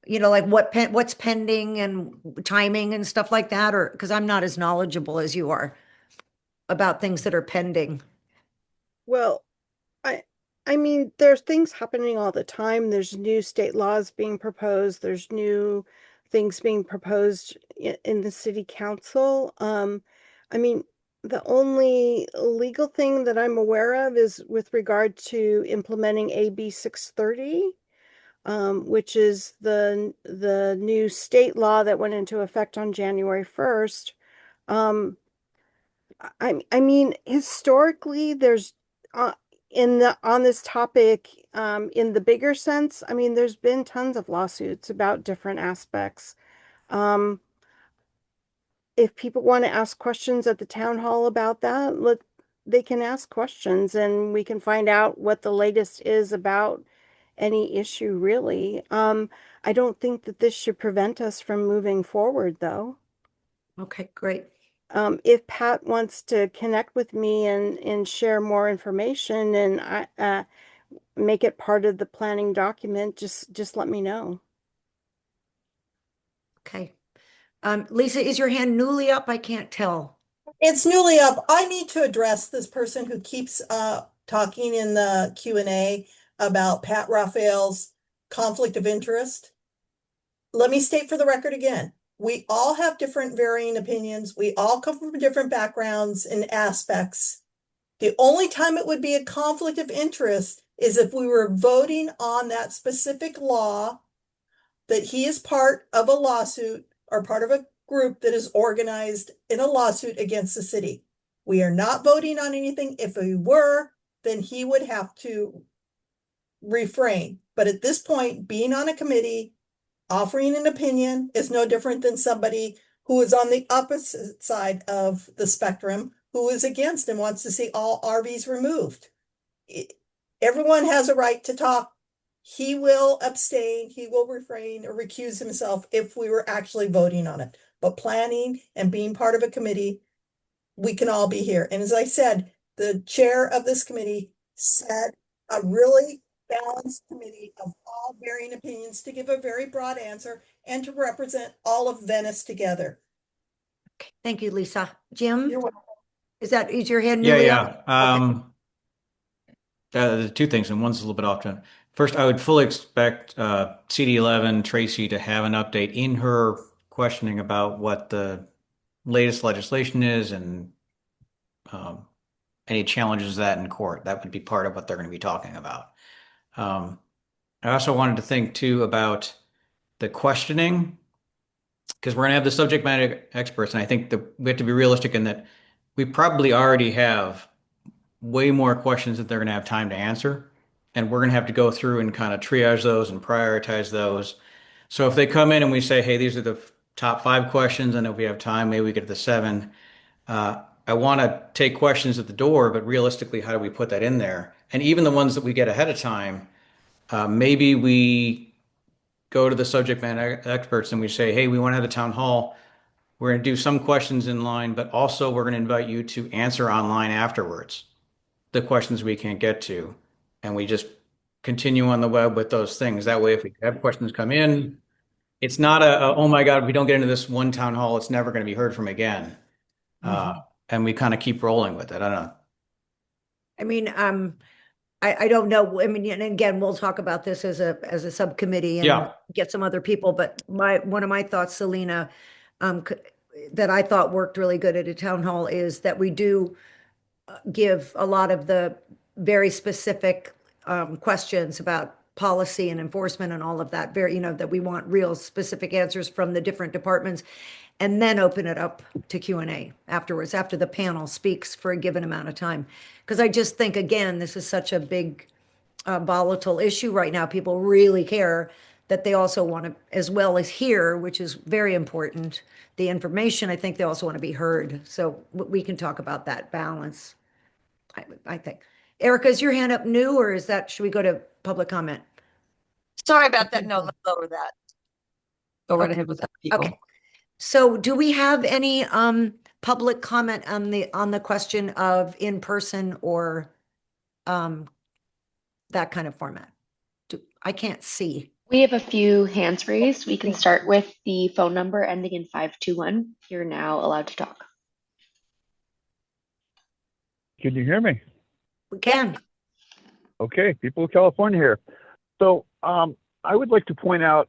You know, like what's pending and timing and stuff like that, or because I'm not as knowledgeable as you are about things that are pending. Well, I mean, there's things happening all the time. There's new state laws being proposed. There's new things being proposed in the city council. I mean, the only legal thing that I'm aware of is with regard to implementing AB 630, which is the new state law that went into effect on January 1st. I mean, historically, there's on this topic, in the bigger sense, I mean, there's been tons of lawsuits about different aspects. If people want to ask questions at the town hall about that, they can ask questions and we can find out what the latest is about any issue, really. I don't think that this should prevent us from moving forward, though. Okay, great. If Pat wants to connect with me and share more information and I make it part of the planning document, just let me know. Okay. Lisa, is your hand newly up? I can't tell. It's newly up. I need to address this person who keeps talking in the Q&A about Pat Raphael's conflict of interest. Let me state for the record again, we all have different varying opinions. We all come from different backgrounds and aspects. The only time it would be a conflict of interest is if we were voting on that specific law, that he is part of a lawsuit or part of a group that is organized in a lawsuit against the city. We are not voting on anything. If we were, then he would have to refrain. But at this point, being on a committee, offering an opinion is no different than somebody who is on the opposite side of the spectrum, who is against and wants to see all RVs removed. Everyone has a right to talk. He will abstain, he will refrain or recuse himself if we were actually voting on it. But planning and being part of a committee, we can all be here. And as I said, the chair of this committee said a really balanced committee of all varying opinions to give a very broad answer and to represent all of Venice together. Okay, thank you, Lisa. Jim, you're welcome. Is your hand Yeah, newly yeah. up? There's two things, and one's a little bit off to. First, I would fully expect CD11 Tracy to have an update in her questioning about what the latest legislation is and any challenges that in court. That would be part of what they're going to be talking about. I also wanted to think too about the questioning, because we're going to have the subject matter experts, and I think that we have to be realistic in that we probably already have way more questions that they're going to have time to answer. And we're going to have to go through and kind of triage those and prioritize those. So if they come in and we say, hey, these are the top 5 questions, and if we have time, maybe we get to the 7. I want to take questions at the door, but realistically, how do we put that in there? And even the ones that we get ahead of time, maybe we go to the subject matter experts and we say, hey, we want to have the town hall. We're going to do some questions in line, but also we're going to invite you to answer online afterwards the questions we can't get to. And we just continue on the web with those things. That way, if we have questions come in, it's not oh my God, if we don't get into this one town hall, it's never going to be heard from again. And we kind of keep rolling with it. I don't know. I mean, I don't know. I mean, and again, we'll talk about this as a subcommittee and get some other people. But one of my thoughts, Selena, that I thought worked really good at a town hall is that we do give a lot of the very specific questions about policy and enforcement and all of that. Very, that we want real specific answers from the different departments, and then open it up to Q&A afterwards, after the panel speaks for a given amount of time. Because I just think, again, this is such a big volatile issue right now. People really care that they also want to, as well as hear, which is very important, the information. I think they also want to be heard. So we can talk about that balance, I think. Erica, is your hand up new, or should we go to public comment? Sorry about that. No, let's lower that. Go right ahead with that, people. Okay. So do we have any public comment on the question of in-person or that kind of format? I can't see. We have a few hands raised. We can start with the phone number ending in 521. You're now allowed to talk. Can you hear me? We can. Okay, people of California here. So I would like to point out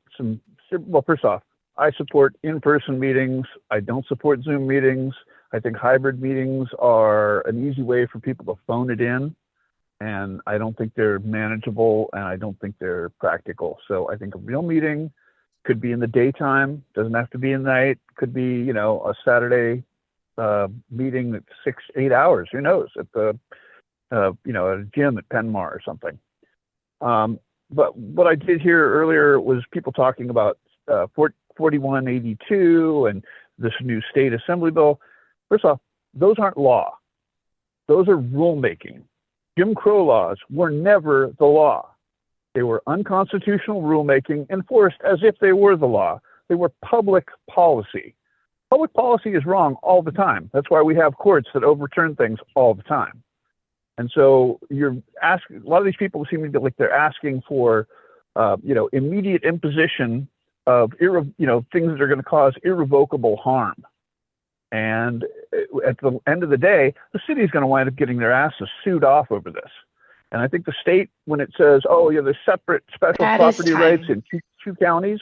well, first off, I support in-person meetings. I don't support Zoom meetings. I think hybrid meetings are an easy way for people to phone it in, and I don't think they're manageable, and I don't think they're practical. So I think a real meeting could be in the daytime, doesn't have to be at night, could be, a Saturday meeting that's 6-8 hours, who knows, at the, at a gym at Penmar or something. But what I did hear earlier was people talking about 4182 and this new state assembly bill. First off, those aren't law. Those are rulemaking. Jim Crow laws were never the law. They were unconstitutional rulemaking enforced as if they were the law. They were public policy. Public policy is wrong all the time. That's why we have courts that overturn things all the time. And so you're asking, a lot of these people seem to be like they're asking for, immediate imposition of, things that are going to cause irrevocable harm. And at the end of the day, the city is going to wind up getting their asses sued off over this. And I think the state, when it says, there's separate special property rights in two counties,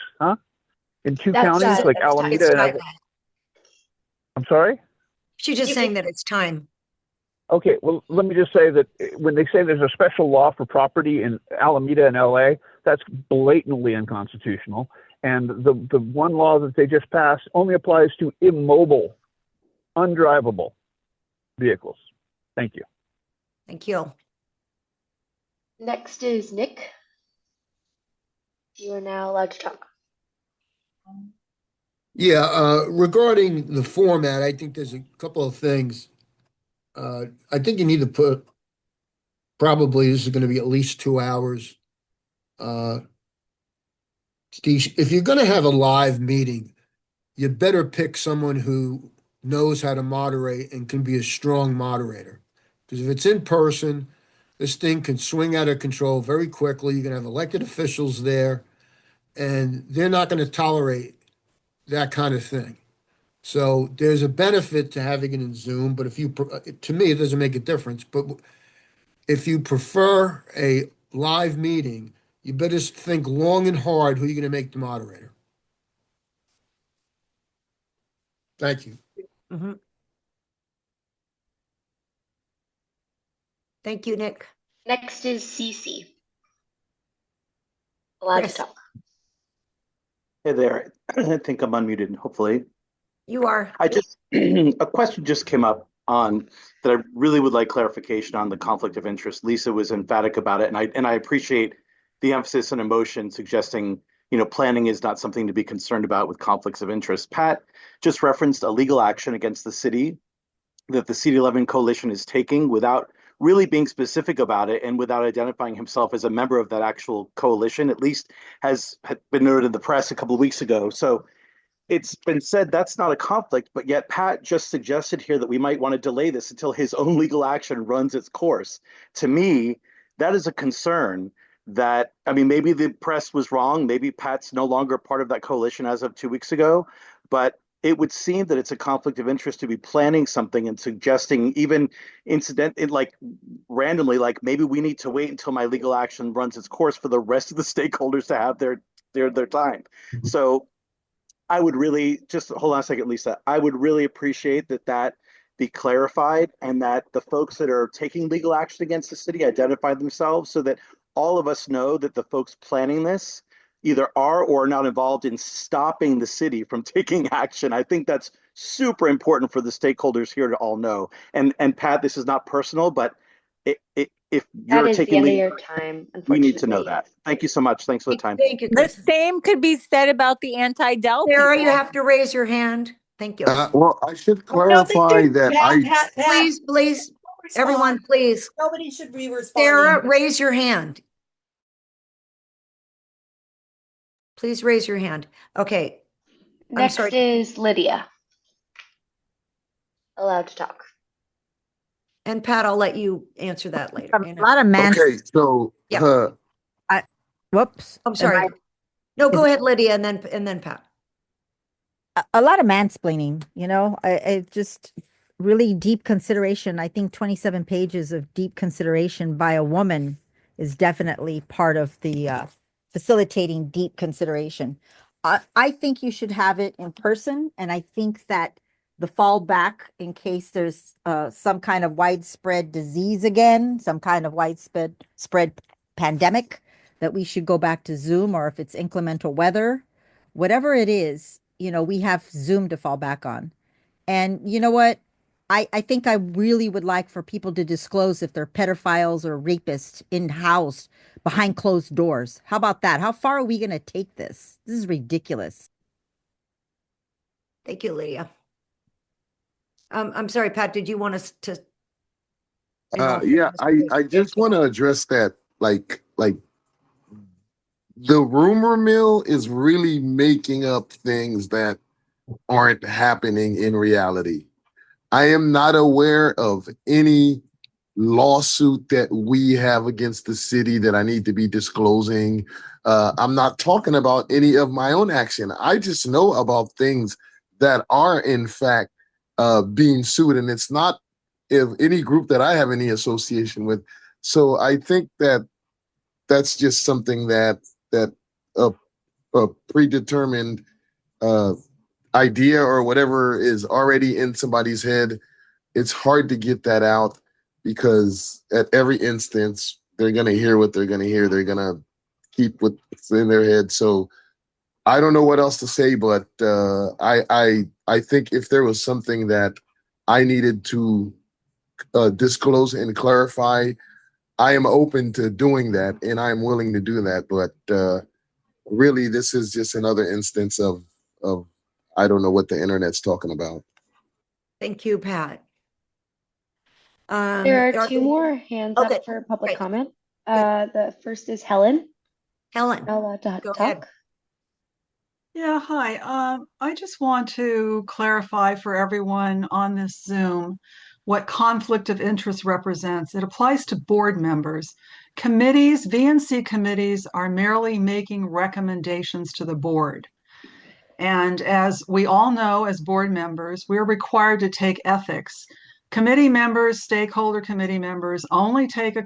in two counties like Alameda and I'm sorry? She's just saying that it's time. Okay, well, let me just say that when they say there's a special law for property in Alameda and LA, that's blatantly unconstitutional. And the one law that they just passed only applies to immobile, undrivable vehicles. Thank you. Thank you. Next is Nick. You are now allowed to talk. Yeah, regarding the format, I think there's a couple of things. I think you need to put, probably this is going to be at least 2 hours. If you're going to have a live meeting, you better pick someone who knows how to moderate and can be a strong moderator. Because if it's in person, this thing can swing out of control very quickly. You're going to have elected officials there, and they're not going to tolerate that kind of thing. So there's a benefit to having it in Zoom, but to me, it doesn't make a difference. But if you prefer a live meeting, you better think long and hard who you're going to make the moderator. Thank you. Mm-hmm. Thank you, Nick. Next is Cece. Allowed to talk. Hey there. I think I'm unmuted, hopefully. You are. A question just came up on that I really would like clarification on the conflict of interest. Lisa was emphatic about it, and I appreciate the emphasis on emotion, suggesting, planning is not something to be concerned about with conflicts of interest. Pat just referenced a legal action against the city that the CD11 coalition is taking without really being specific about it and without identifying himself as a member of that actual coalition, at least has been noted in the press a couple of weeks ago. So it's been said that's not a conflict, but yet Pat just suggested here that we might want to delay this until his own legal action runs its course. To me, that is a concern that, I mean, maybe the press was wrong. Maybe Pat's no longer part of that coalition as of 2 weeks ago, but it would seem that it's a conflict of interest to be planning something and suggesting even like randomly, like maybe we need to wait until my legal action runs its course for the rest of the stakeholders to have their time. So I would really just hold on a second, Lisa. I would really appreciate that be clarified and that the folks that are taking legal action against the city identify themselves so that all of us know that the folks planning this either are or are not involved in stopping the city from taking action. I think that's super important for the stakeholders here to all know. And Pat, this is not personal, but if That you're is the taking end of legal, your time, we need to know unfortunately. that. Thank you so much. Thanks for the time. Thank you, The Chris. same could be said about the anti-Dell Sarah, people. you have to raise your hand. Thank you. Well, I should No, they clarify should. that Pat, Please, everyone, please. Nobody should be responding. Sarah, raise your hand. Please raise your hand. Okay. Next I'm sorry. is Lydia. Allowed to talk. And Pat, I'll let you answer that later. A lot of Okay, so Yeah. Whoops. I'm sorry. No, go ahead, Lydia, and then Pat. A lot of mansplaining, you know, I just really deep consideration. I think 27 pages of deep consideration by a woman is definitely part of the facilitating deep consideration. I think you should have it in person, and I think that the fallback in case there's some kind of widespread disease again, some kind of widespread pandemic, that we should go back to Zoom, or if it's inclemental weather, whatever it is, you know, we have Zoom to fall back on. And you know what? I think I really would like for people to disclose if they're pedophiles or rapists in house behind closed doors. How about that? How far are we going to take this? This is ridiculous. Thank you, Lydia. I'm sorry, Pat, did you want us to? Yeah, I just want to address that, like the rumor mill is really making up things that aren't happening in reality. I am not aware of any lawsuit that we have against the city that I need to be disclosing. I'm not talking about any of my own action. I just know about things that are in fact being sued, and it's not if any group that I have any association with. So I think that that's just something that a predetermined idea or whatever is already in somebody's head. It's hard to get that out because at every instance they're going to hear what they're going to hear. They're going to keep what's in their head. So I don't know what else to say, but I think if there was something that I needed to disclose and clarify, I am open to doing that, and I am willing to do that. But really, this is just another instance of I don't know what the internet's talking about. Thank you, Pat. There are two more hands up for public comment. The first is Helen. Helen, allowed to go talk. ahead. Yeah, hi. I just want to clarify for everyone on this Zoom what conflict of interest represents. It applies to board members. Committees, VNC committees, are merely making recommendations to the board. And as we all know, as board members, we're required to take ethics. Committee members, stakeholder committee members only take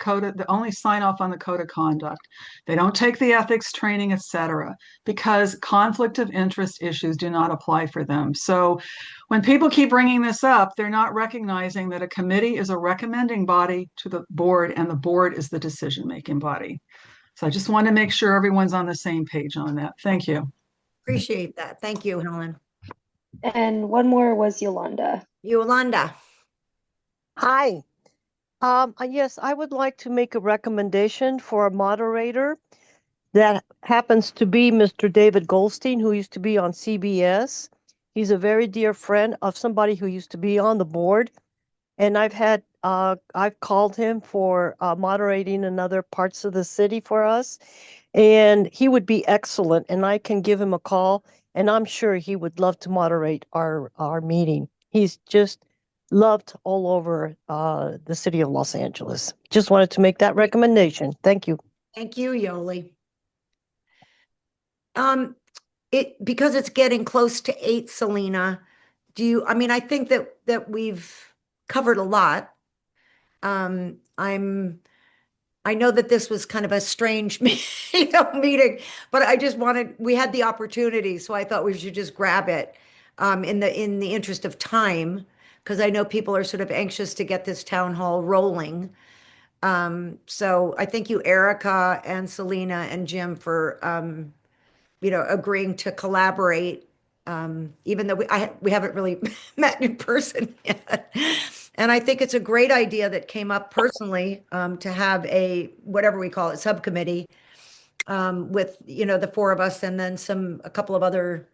only sign off on the code of conduct. They don't take the ethics training, etc., because conflict of interest issues do not apply for them. So when people keep bringing this up, they're not recognizing that a committee is a recommending body to the board and the board is the decision-making body. So I just want to make sure everyone's on the same page on that. Thank you. Appreciate that. Thank you, Helen. And one more was Yolanda. Yolanda. Hi. Yes, I would like to make a recommendation for a moderator. That happens to be Mr. David Goldstein, who used to be on CBS. He's a very dear friend of somebody who used to be on the board. And I've called him for moderating in other parts of the city for us. And he would be excellent. And I can give him a call, and I'm sure he would love to moderate our meeting. He's just loved all over the city of Los Angeles. Just wanted to make that recommendation. Thank you. Thank you, Yoli. Because it's getting close to 8, Selena, I mean, I think that we've covered a lot. I know that this was kind of a strange meeting, but we had the opportunity, so I thought we should just grab it in the interest of time, because I know people are sort of anxious to get this town hall rolling. So I thank you, Erica and Selena and Jim, for agreeing to collaborate, even though we haven't really met in person yet. And I think it's a great idea that came up personally, to have a, whatever we call it, subcommittee, with, the 4 of us and then a couple of other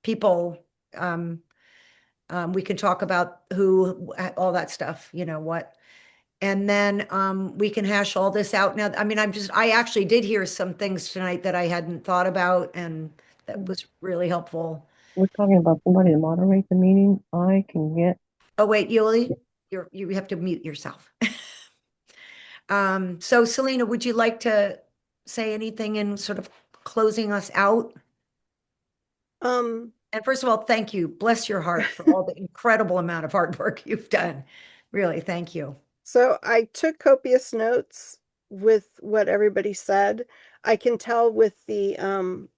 people. We can talk about all that stuff, what. And then we can hash all this out. Now, I mean, I actually did hear some things tonight that I hadn't thought about, and that was really helpful. We're talking about somebody to moderate the meeting. I can get. Oh, wait, Yuli, you have to mute yourself. So Selena, would you like to say anything in sort of closing us out? And first of all, thank you. Bless your heart for all the incredible amount of hard work you've done. Really, thank you. So I took copious notes with what everybody said. I can tell with the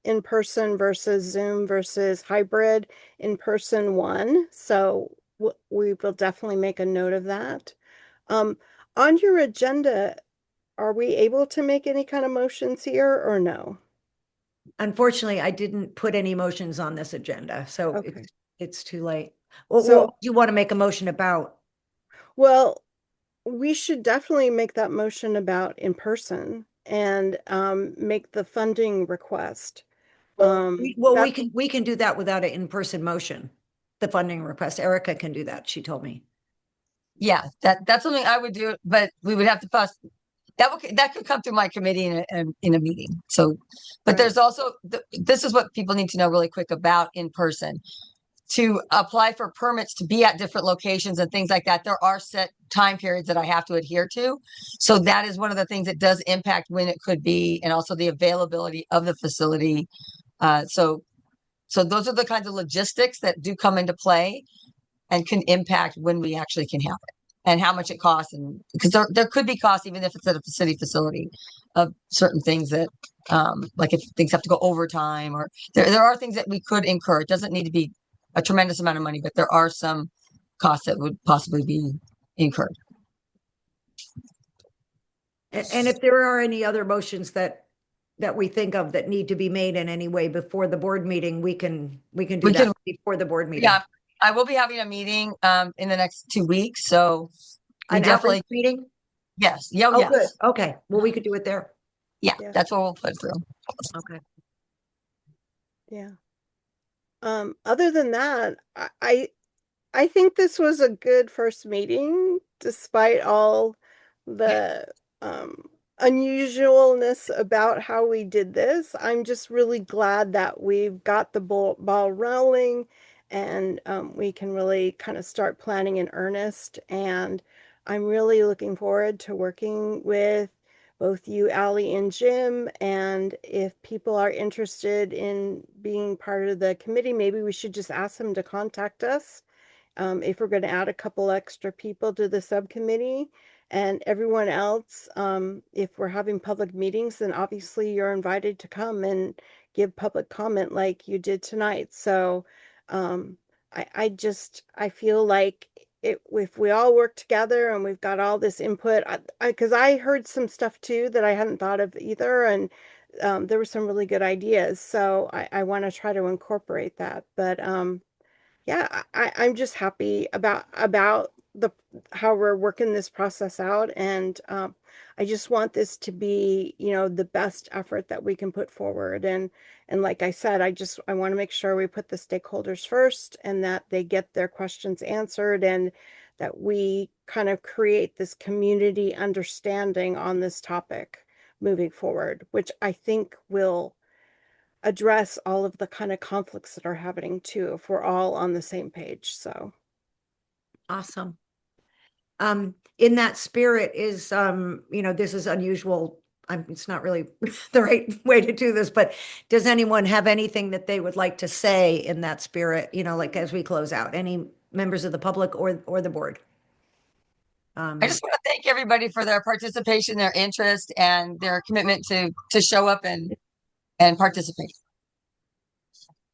in-person versus Zoom versus hybrid, in-person won. So we will definitely make a note of that. On your agenda, are we able to make any kind of motions here or no? Unfortunately, I didn't put any motions on this agenda, so Okay. it's too late. Well, So- what do you want to make a motion about? Well, we should definitely make that motion about in person and make the funding request. We can do that without an in-person motion. The funding request. Erica can do that. She told me. Yeah, that's something I would do, but we would have to pass. That could come through my committee in a meeting. So, but there's also this is what people need to know really quick about in person. To apply for permits to be at different locations and things like that, there are set time periods that I have to adhere to. So that is one of the things that does impact when it could be, and also the availability of the facility. So those are the kinds of logistics that do come into play and can impact when we actually can have it and how much it costs. And because there could be costs, even if it's at a city facility, of certain things that, like if things have to go overtime, or there are things that we could incur. It doesn't need to be a tremendous amount of money, but there are some costs that would possibly be incurred. And if there are any other motions that we think of that need to be made in any way before the board meeting, we can do that before the board meeting. Yeah, I will be having a meeting in the next 2 weeks. So an definitely meeting. Yes. Yeah. Oh, yes. good. Okay. Well, we could do it there. Yeah, that's what we'll put through. Okay. Yeah. Other than that, I think this was a good first meeting, despite all the unusualness about how we did this. I'm just really glad that we've got the ball rolling, and we can really kind of start planning in earnest. And I'm really looking forward to working with both you, Allie, and Jim. And if people are interested in being part of the committee, maybe we should just ask them to contact us. If we're going to add a couple extra people to the subcommittee. And everyone else, if we're having public meetings, then obviously you're invited to come and give public comment like you did tonight. So I feel like if we all work together and we've got all this input, because I heard some stuff too that I hadn't thought of either, and there were some really good ideas. So I want to try to incorporate that. But yeah, I'm just happy about how we're working this process out, and I just want this to be, the best effort that we can put forward. And like I said, I want to make sure we put the stakeholders first, and that they get their questions answered, and that we kind of create this community understanding on this topic moving forward, which I think will address all of the kind of conflicts that are happening too, if we're all on the same page. So awesome. In that spirit is, this is unusual it's not really the right way to do this, but does anyone have anything that they would like to say in that spirit, like as we close out? Any members of the public or the board? I just want to thank everybody for their participation, their interest, and their commitment to show up and participate.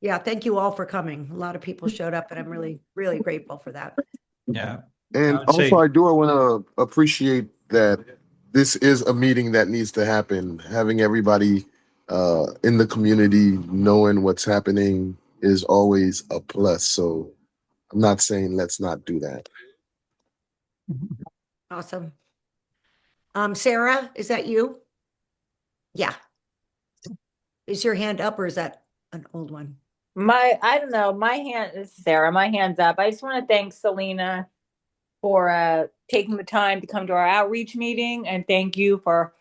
Yeah, thank you all for coming. A lot of people showed up, and I'm really, really grateful for that. Yeah. And also, I want to appreciate that this is a meeting that needs to happen. Having everybody in the community knowing what's happening is always a plus. So I'm not saying let's not do that. Awesome. Sarah, is that you? Yeah. Is your hand up or is that an old one? I don't know. My hand is Sarah. My hand's up. I just want to thank Selena for taking the time to come to our outreach meeting, and thank you for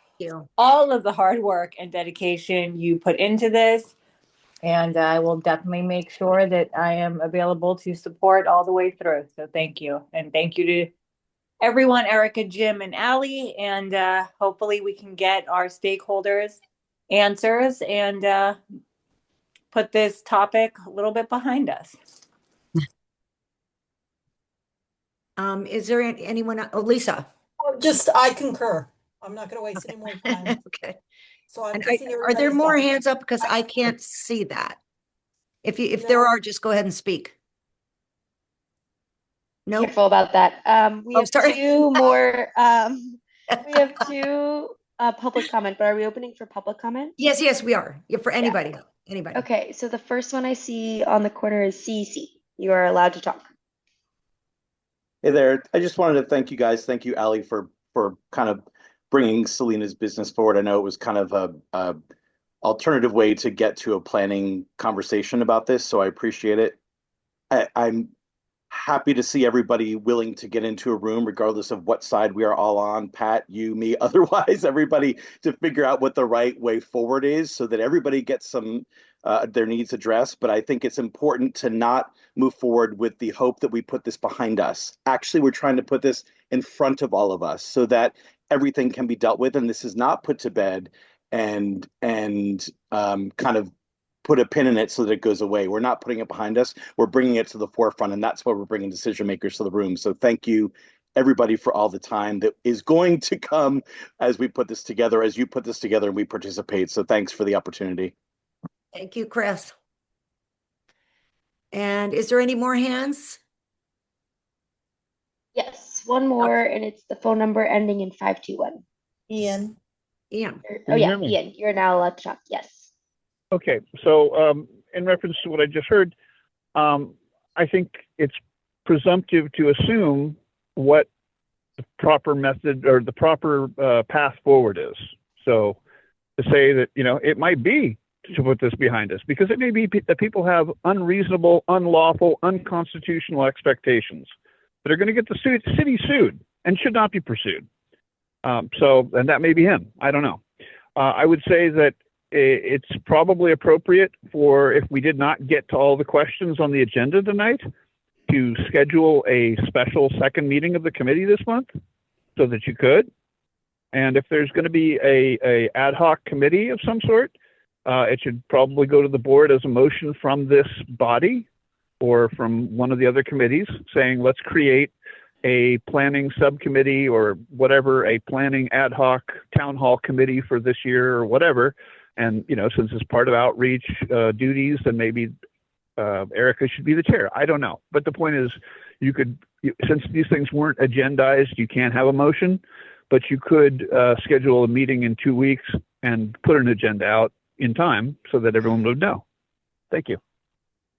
all of the hard work and dedication you put into this. And I will definitely make sure that I am available to support all the way through. So thank you. And thank you to everyone, Erica, Jim, and Allie. And hopefully we can get our stakeholders answers and put this topic a little bit behind us. Is there anyone? Oh, Lisa. I concur. I'm not going to waste any more time. Okay. So I'm And kissing are there everybody's more butt. hands up? Because I can't see that. If there are, just go ahead and speak. No. Careful about that. We have sorry. two more. We have two public comment, but are we opening for public comment? Yes, we are. Yeah, for anybody. Anybody. Okay, so the first one I see on the corner is CC. You are allowed to talk. Hey there. I just wanted to thank you guys. Thank you, Allie, for kind of bringing Selena's business forward. I know it was kind of a alternative way to get to a planning conversation about this, so I appreciate it. I'm happy to see everybody willing to get into a room, regardless of what side we are all on, Pat, you, me, otherwise, everybody, to figure out what the right way forward is so that everybody gets some their needs addressed. But I think it's important to not move forward with the hope that we put this behind us. Actually, we're trying to put this in front of all of us so that everything can be dealt with and this is not put to bed and kind of put a pin in it so that it goes away. We're not putting it behind us. We're bringing it to the forefront, and that's why we're bringing decision makers to the room. So thank you, everybody, for all the time that is going to come as we put this together, as you put this together and we participate. So thanks for the opportunity. Thank you, Chris. And is there any more hands? Yes, one more, and it's the phone number ending in 521. Ian. Ian. Oh yeah, Ian, you're now allowed to talk. Yes. Okay, so in reference to what I just heard, I think it's presumptive to assume what the proper method or the proper path forward is. So to say that, it might be to put this behind us because it may be that people have unreasonable, unlawful, unconstitutional expectations that are going to get the city sued and should not be pursued. And that may be him. I don't know. I would say that it's probably appropriate for, if we did not get to all the questions on the agenda tonight, to schedule a special second meeting of the committee this month so that you could. And if there's going to be a ad hoc committee of some sort, it should probably go to the board as a motion from this body or from one of the other committees saying, let's create a planning subcommittee or whatever, a planning ad hoc town hall committee for this year or whatever. And, since it's part of outreach duties, then maybe Erica should be the chair. I don't know. But the point is, since these things weren't agendized, you can't have a motion, but you could schedule a meeting in 2 weeks and put an agenda out in time so that everyone would know. Thank you.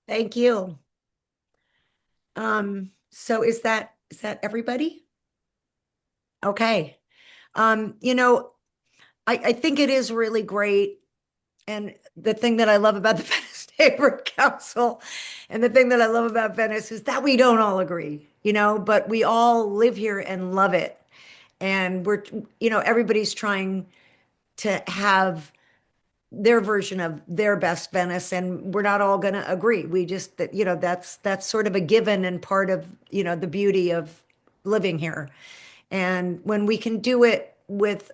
Thank you. So is that everybody? Okay. I think it is really great. And the thing that I love about the Venice Neighborhood Council and the thing that I love about Venice is that we don't all agree, but we all live here and love it. And we're, everybody's trying to have their version of their best Venice, and we're not all going to agree. We just, that's sort of a given and part of, the beauty of living here. And when we can do it with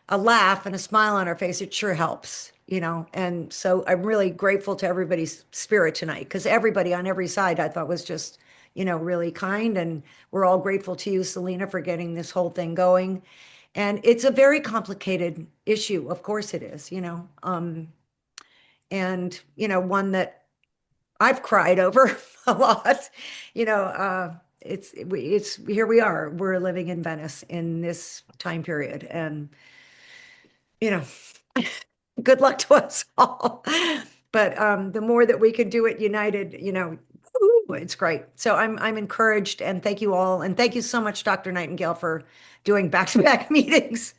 a laugh and a smile on our face, it sure helps, you know. And so I'm really grateful to everybody's spirit tonight, because everybody on every side I thought was just, you know, really kind. And we're all grateful to you, Selena, for getting this whole thing going. And it's a very complicated issue. Of course it is, you know. And, you know, one that I've cried over a lot, you know. It's here we are. We're living in Venice in this time period, and you know, good luck to us all. But the more that we can do it united, you know, it's great. So I'm encouraged, and thank you all, and thank you so much, Dr. Nightingale, for doing back-to-back meetings.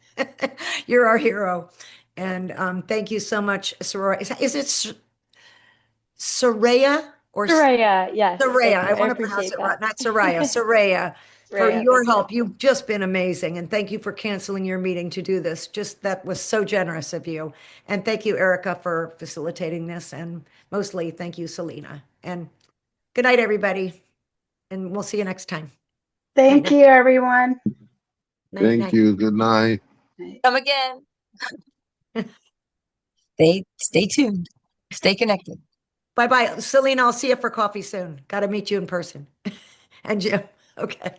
You're our hero, and thank you so much, Soraya. Is it Soraya or Soraya, yes. Soraya? Thank I you. I want to pronounce appreciate it right, that. not Soraya. Soraya, for Soraya, your thank you. help. You've just been amazing, and thank you for canceling your meeting to do this. Just that was so generous of you. And thank you, Erica, for facilitating this, and mostly thank you, Selena. And good night, everybody, and we'll see you next time. Thank you, everyone. Night, Thank you. Good night. Come again. Stay tuned. Stay connected. Bye-bye. Selena, I'll see you for coffee soon. Got to meet you in person. And Jim. Okay.